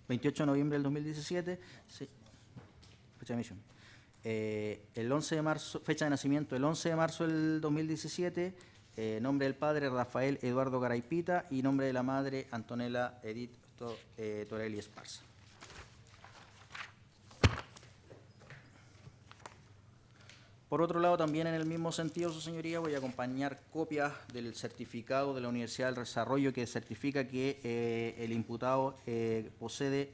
28 de noviembre del 2017, sí, fecha de emisión. El 11 de marzo, fecha de nacimiento el 11 de marzo del 2017, nombre del padre Rafael Eduardo Garay Pita y nombre de la madre Antonella Edith Torelli Esparza. Por otro lado, también en el mismo sentido, su señoría, voy a acompañar copias del certificado de la Universidad del Desarrollo que certifica que el imputado posee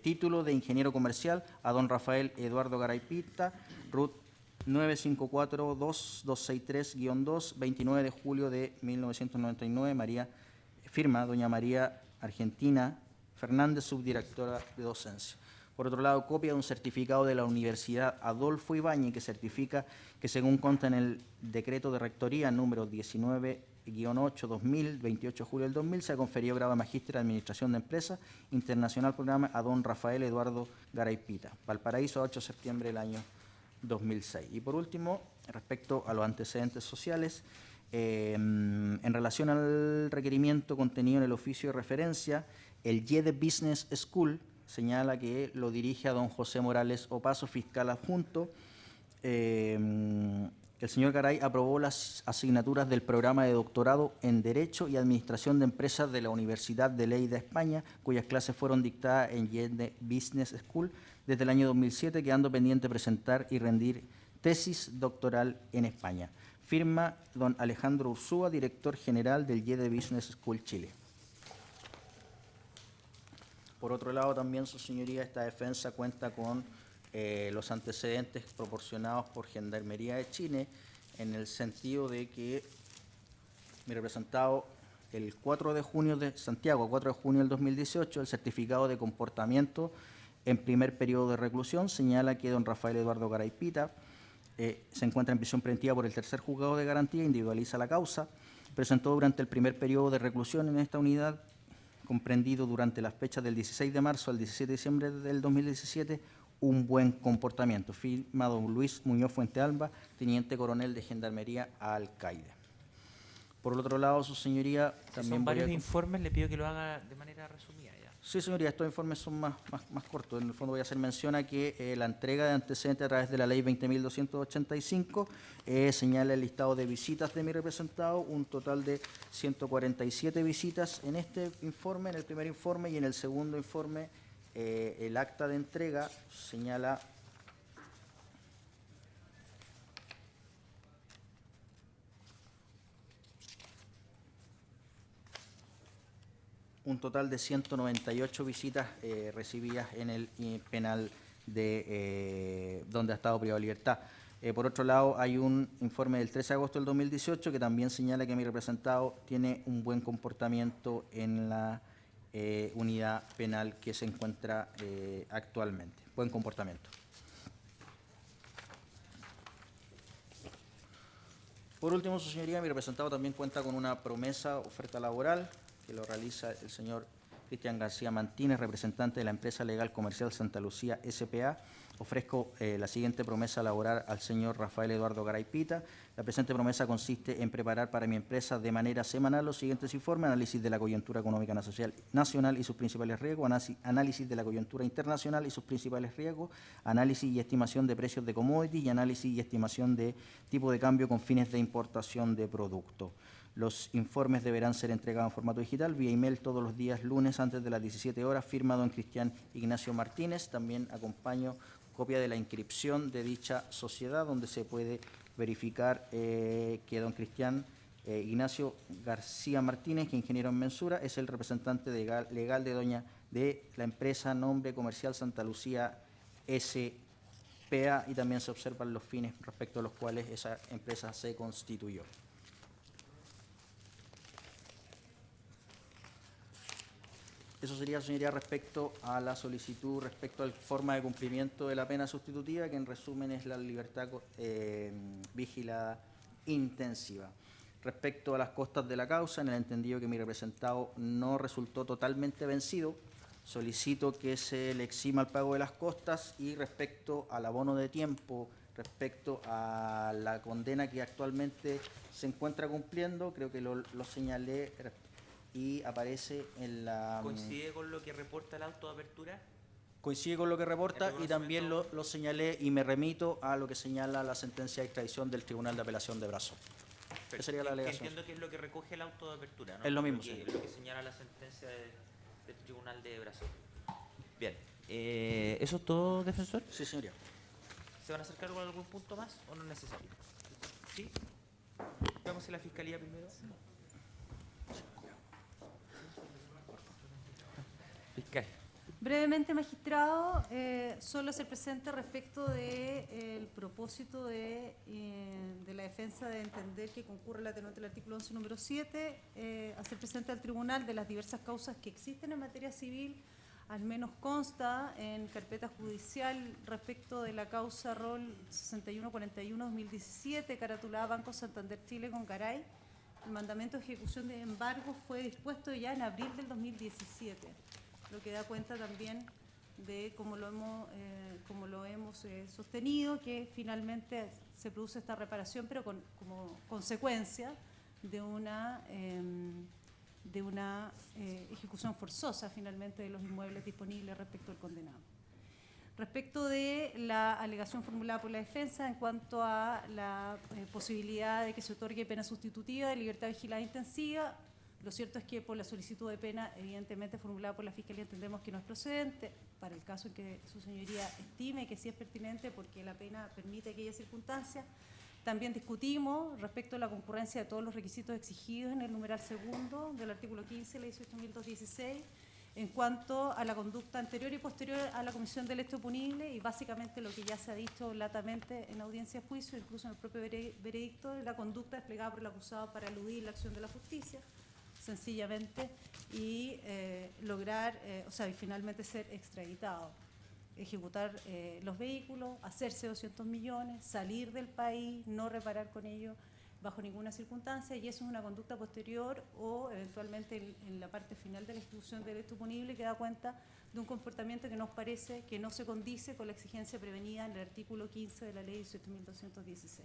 título de ingeniero comercial a don Rafael Eduardo Garay Pita, RUT 954-2263-2, 29 de julio de 1999, firma doña María Argentina Fernández, subdirectora de docencia. Por otro lado, copia de un certificado de la Universidad Adolfo Ibáñez que certifica que, según consta en el decreto de rectoría número 19-8-2000, 28 de julio del 2000, se ha conferido grado de magíster de Administración de Empresas Internacional Programa a don Rafael Eduardo Garay Pita, Valparaíso, 8 de septiembre del año 2006. Y por último, respecto a los antecedentes sociales, en relación al requerimiento contenido en el oficio de referencia, el YEDE Business School señala que lo dirige a don José Morales Opaso, fiscal adjunto. El señor Garay aprobó las asignaturas del programa de doctorado en Derecho y Administración de Empresas de la Universidad de Lleida, España, cuyas clases fueron dictadas en YEDE Business School desde el año 2007, quedando pendiente presentar y rendir tesis doctoral en España. Firma don Alejandro Ursúa, director general del YEDE Business School Chile. Por otro lado, también, su señoría, esta defensa cuenta con los antecedentes proporcionados por Gendarmería de Chile, en el sentido de que mi representado, el 4 de junio de Santiago, 4 de junio del 2018, el certificado de comportamiento en primer periodo de reclusión señala que don Rafael Eduardo Garay Pita se encuentra en prisión preventiva por el tercer juzgado de garantía, individualiza la causa, presentó durante el primer periodo de reclusión en esta unidad, comprendido durante las fechas del 16 de marzo al 17 de diciembre del 2017, un buen comportamiento. Firma don Luis Muñoz Fuentealba, teniente coronel de Gendarmería Alcaide. Por el otro lado, su señoría, también son varios informes, le pido que lo haga de manera resumida ya. Sí, señoría, estos informes son más cortos. En el fondo voy a hacer mención a que la entrega de antecedentes a través de la ley 20.285 señala el listado de visitas de mi representado, un total de 147 visitas en este informe, en el primer informe, y en el segundo informe el acta de entrega señala un total de 198 visitas recibidas en el penal de donde ha estado privado de libertad. Por otro lado, hay un informe del 13 de agosto del 2018 que también señala que mi representado tiene un buen comportamiento en la unidad penal que se encuentra actualmente. Buen comportamiento. Por último, su señoría, mi representado también cuenta con una promesa oferta laboral que lo realiza el señor Cristian García Mantínez, representante de la empresa legal comercial Santa Lucía S.p.A. Ofrezco la siguiente promesa laboral al señor Rafael Eduardo Garay Pita. La presente promesa consiste en preparar para mi empresa de manera semanal los siguientes informes: análisis de la coyuntura económica nacional y sus principales riesgos, análisis de la coyuntura internacional y sus principales riesgos, análisis y estimación de precios de commodities y análisis y estimación de tipo de cambio con fines de importación de productos. Los informes deberán ser entregados en formato digital vía email todos los días lunes antes de las 17 horas, firma don Cristian Ignacio Martínez. También acompaño copia de la inscripción de dicha sociedad, donde se puede verificar que don Cristian Ignacio García Martínez, que es ingeniero en mensura, es el representante legal de la empresa Nombre Comercial Santa Lucía S.P.A. y también se observan los fines respecto a los cuales esa empresa se constituyó. Eso sería, señoría, respecto a la solicitud, respecto a la forma de cumplimiento de la pena sustitutiva, que en resumen es la libertad vigilada intensiva. Respecto a las costas de la causa, en el entendido que mi representado no resultó totalmente vencido, solicito que se le exima el pago de las costas, y respecto al abono de tiempo, respecto a la condena que actualmente se encuentra cumpliendo, creo que lo señalé y aparece en la... ¿Coincide con lo que reporta el auto de apertura? Coincide con lo que reporta ¿El y también reconocimiento? lo señalé y me remito a lo que señala la sentencia de extradición del Tribunal de Apelación de Brazo. Esa sería la alegación. Entiendo que es lo que recoge el auto de apertura, ¿no? Es lo mismo, que, señor. lo que señala la sentencia del Tribunal de Brasil. Bien. ¿Eso es todo, defensor? Sí, señoría. ¿Se van a acercar con algún punto más o no es necesario? ¿Sí? Vamos a la Fiscalía primero. Fiscal. Brevemente, magistrado, solo hacer presente respecto del propósito de la defensa de entender que concurre el atenuante del artículo 11, número 7, hacer presente al tribunal de las diversas causas que existen en materia civil. Al menos consta en carpeta judicial respecto de la causa rol 6141-2017, caratulada Banco Santander Chile con Garay. El mandamiento de ejecución de embargo fue dispuesto ya en abril del 2017, lo que da cuenta también de cómo lo hemos sostenido, que finalmente se produce esta reparación, pero como consecuencia de una ejecución forzosa finalmente de los inmuebles disponibles respecto al condenado. Respecto de la alegación formulada por la defensa en cuanto a la posibilidad de que se otorgue pena sustitutiva de libertad vigilada intensiva, lo cierto es que por la solicitud de pena evidentemente formulada por la Fiscalía entendemos que no es procedente, para el caso en que su señoría estime que sí es pertinente porque la pena permite aquella circunstancia. También discutimos respecto a la concurrencia de todos los requisitos exigidos en el numeral segundo del artículo 15 de la 18.216 en cuanto a la conducta anterior y posterior a la comisión del hecho punible, y básicamente lo que ya se ha dicho latamente en audiencia de juicio, incluso en el propio veredicto, la conducta desplegada por el acusado para eludir la acción de la justicia, sencillamente, y lograr, y finalmente ser extraditado, ejecutar los vehículos, hacerse 200 millones, salir del país, no reparar con ello bajo ninguna circunstancia, y eso es una conducta posterior o eventualmente en la parte final de la ejecución del derecho punible, que da cuenta de un comportamiento que nos parece que no se condice con la exigencia prevenida en el artículo 15 de la ley 18.216.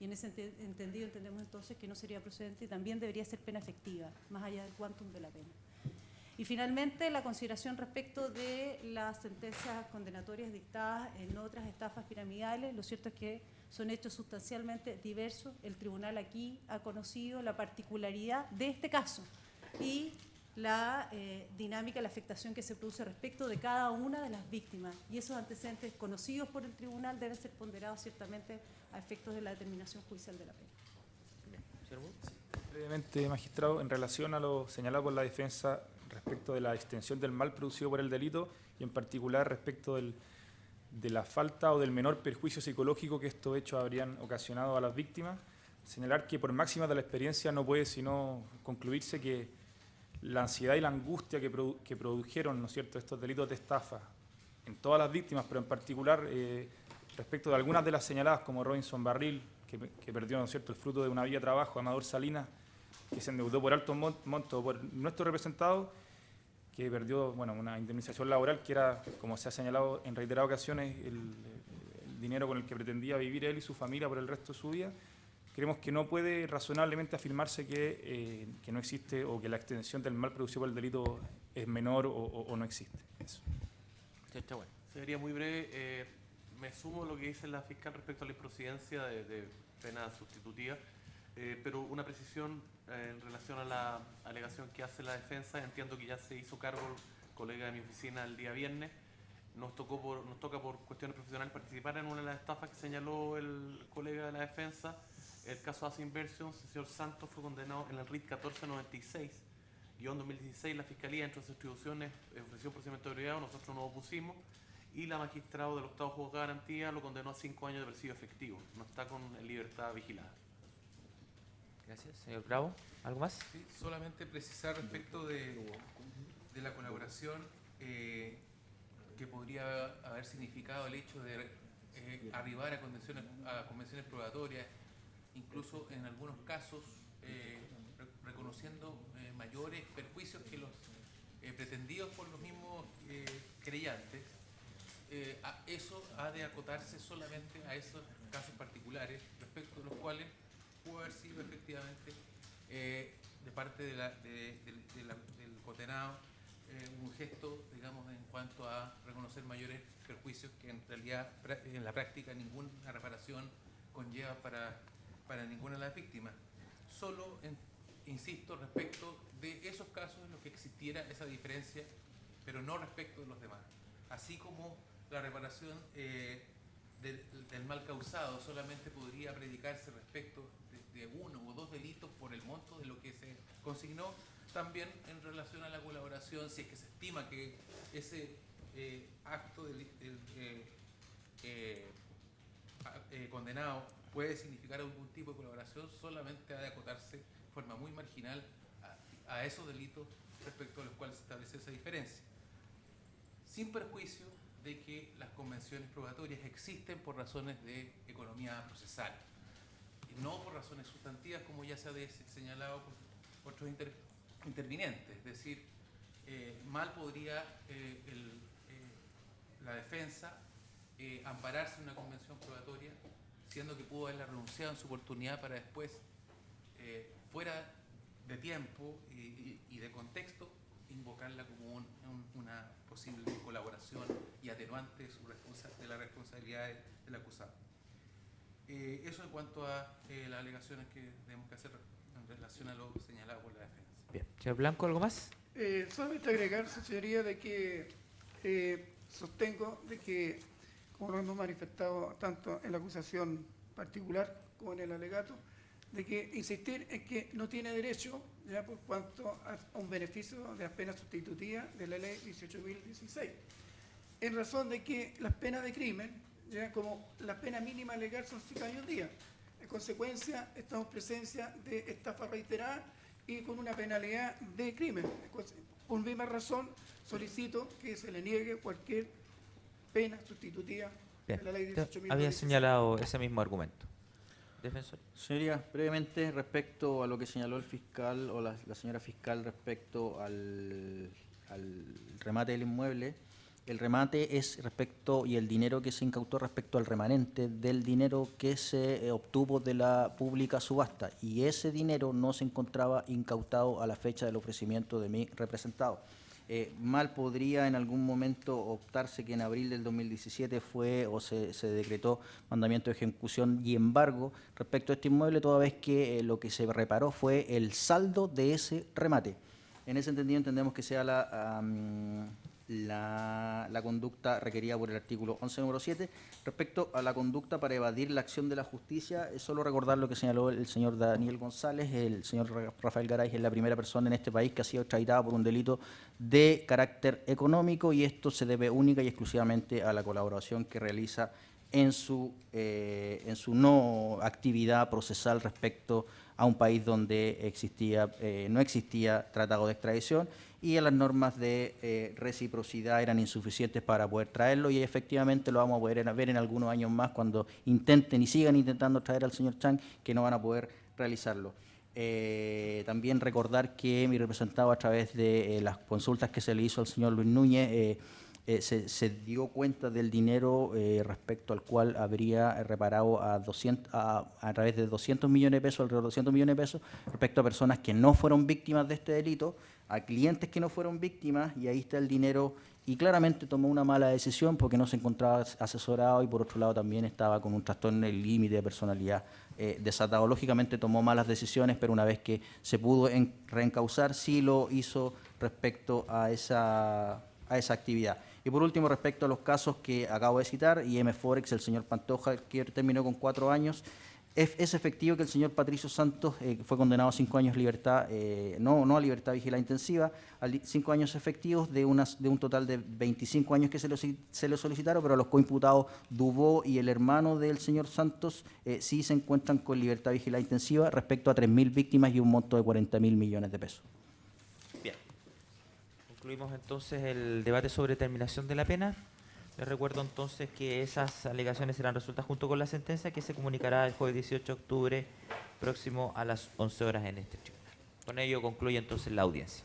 Y en ese entendido entendemos entonces que no sería procedente y también debería ser pena efectiva, más allá del quantum de la pena. Y finalmente, la consideración respecto de las sentencias condenatorias dictadas en otras estafas piramidales. Lo cierto es que son hechos sustancialmente diversos. El tribunal aquí ha conocido la particularidad de este caso y la dinámica, la afectación que se produce respecto de cada una de las víctimas. Y esos antecedentes conocidos por el tribunal deben ser ponderados ciertamente a efectos de la determinación judicial de la pena. Brevemente, magistrado, en relación a lo señalado por la defensa respecto de la extensión del mal producido por el delito y en particular respecto de la falta o del menor perjuicio psicológico que estos hechos habrían ocasionado a las víctimas, señalar que por máxima de la experiencia no puede sino concluirse que la ansiedad y la angustia que produjeron, ¿no es cierto?, estos delitos de estafa en todas las víctimas, pero en particular respecto de algunas de las señaladas como Robinson Barril, que perdió, ¿no es cierto?, el fruto de una vida de trabajo, Amador Salinas, que se endeudó por alto monto por nuestro representado, que perdió una indemnización laboral que era, como se ha señalado en reiteradas ocasiones, el dinero con el que pretendía vivir él y su familia por el resto de su vida. Creemos que no puede razonablemente afirmarse que no existe o que la extensión del mal producido por el delito es menor o no existe. Eso. Está bueno. Sería muy breve. Me sumo a lo que dice la fiscal respecto a la improcedencia de pena sustitutiva, pero una precisión en relación a la alegación que hace la defensa. Entiendo que ya se hizo cargo el colega de mi oficina el día viernes. Nos toca por cuestiones profesionales participar en una de las estafas que señaló el colega de la defensa. El caso Asa Inversions, el señor Santos fue condenado en el RIT 1496-2016. La Fiscalía, entre sus atribuciones, ofreció un procedimiento abreviado, nosotros nos opusimos, y la magistrado del octavo juzgado de garantía lo condenó a 5 años de presidio efectivo. No está con libertad vigilada. Gracias. Señor Bravo, ¿algo más? Sí, solamente precisar respecto de la colaboración que podría haber significado el hecho de arribar a convenciones probatorias, incluso en algunos casos reconociendo mayores perjuicios que los pretendidos por los mismos querellantes. Eso ha de acotarse solamente a esos casos particulares, respecto de los cuales pudo haber sido efectivamente de parte del condenado un gesto, digamos, en cuanto a reconocer mayores perjuicios que en realidad en la práctica ninguna reparación conlleva para ninguna de las víctimas. Solo, insisto, respecto de esos casos en los que existiera esa diferencia, pero no respecto de los demás. Así como la reparación del mal causado solamente podría predicarse respecto de uno o dos delitos por el monto de lo que se consignó, también en relación a la colaboración, si es que se estima que ese acto condenado puede significar algún tipo de colaboración, solamente ha de acotarse de forma muy marginal a esos delitos respecto a los cuales se establece esa diferencia, sin perjuicio de que las convenciones probatorias existen por razones de economía procesal, no por razones sustantivas, como ya se ha señalado por otros intervinientes. Es decir, mal podría la defensa ampararse en una convención probatoria, siendo que pudo haberla renunciado en su oportunidad para después, fuera de tiempo y de contexto, invocarla como una posible colaboración y atenuante de la responsabilidad del acusado. Eso en cuanto a las alegaciones que tenemos que hacer en relación a lo señalado por la defensa. Bien. Señor Blanco, ¿algo más? Solamente agregar, su señoría, de que sostengo de que, como lo hemos manifestado tanto en la acusación particular como en el alegato, de que insistir en que no tiene derecho, ya por cuanto a un beneficio de las penas sustitutivas de la ley 18.016, en razón de que las penas de crimen, ya como la pena mínima legal son 5 años día. En consecuencia, estamos en presencia de estafa reiterada y con una penalidad de crimen. Por misma razón, solicito que se le niegue cualquier pena sustitutiva Bien. de la ley 18.016. Había señalado ese mismo argumento. Defensor. Señoría, brevemente respecto a lo que señaló el fiscal o la señora fiscal respecto al remate del inmueble. El remate es respecto, y el dinero que se incautó respecto al remanente del dinero que se obtuvo de la pública subasta, y ese dinero no se encontraba incautado a la fecha del ofrecimiento de mi representado. Mal podría en algún momento optarse que en abril del 2017 fue o se decretó mandamiento de ejecución y embargo respecto a este inmueble, toda vez que lo que se reparó fue el saldo de ese remate. En ese entendido entendemos que sea la conducta requerida por el artículo 11, número 7. Respecto a la conducta para evadir la acción de la justicia, es solo recordar lo que señaló el señor Daniel González. El señor Rafael Garay es la primera persona en este país que ha sido extraditada por un delito de carácter económico, y esto se debe única y exclusivamente a la colaboración que realiza en su no actividad procesal respecto a un país donde no existía tratado de extradición, y las normas de reciprocidad eran insuficientes para poder traerlo, y efectivamente lo vamos a poder ver en algunos años más cuando intenten y sigan intentando traer al señor Chang, que no van a poder realizarlo. También recordar que mi representado, a través de las consultas que se le hizo al señor Luis Núñez, se dio cuenta del dinero respecto al cual habría reparado a través de 200 millones de pesos, alrededor de 200 millones de pesos, respecto a personas que no fueron víctimas de este delito, a clientes que no fueron víctimas, y ahí está el dinero, y claramente tomó una mala decisión porque no se encontraba asesorado, y por otro lado también estaba con un trastorno del límite de personalidad desatado. Lógicamente tomó malas decisiones, pero una vez que se pudo reencauzar, sí lo hizo respecto a esa actividad. Y por último, respecto a los casos que acabo de citar, IM Forex, el señor Pantoja, que terminó con 4 años, Es efectivo que el señor Patricio Santos fue condenado a 5 años libertad, no a libertad vigilada intensiva, a 5 años efectivos de un total de 25 años que se le solicitaron, pero los coimputados Dubó y el hermano del señor Santos sí se encuentran con libertad vigilada intensiva respecto a 3.000 víctimas y un monto de 40.000 millones de pesos. Bien. Concluimos entonces el debate sobre terminación de la pena. Les recuerdo entonces que esas alegaciones serán resueltas junto con la sentencia que se comunicará el jueves 18 de octubre próximo a las 11 horas en este tribunal. Con ello concluye entonces la audiencia.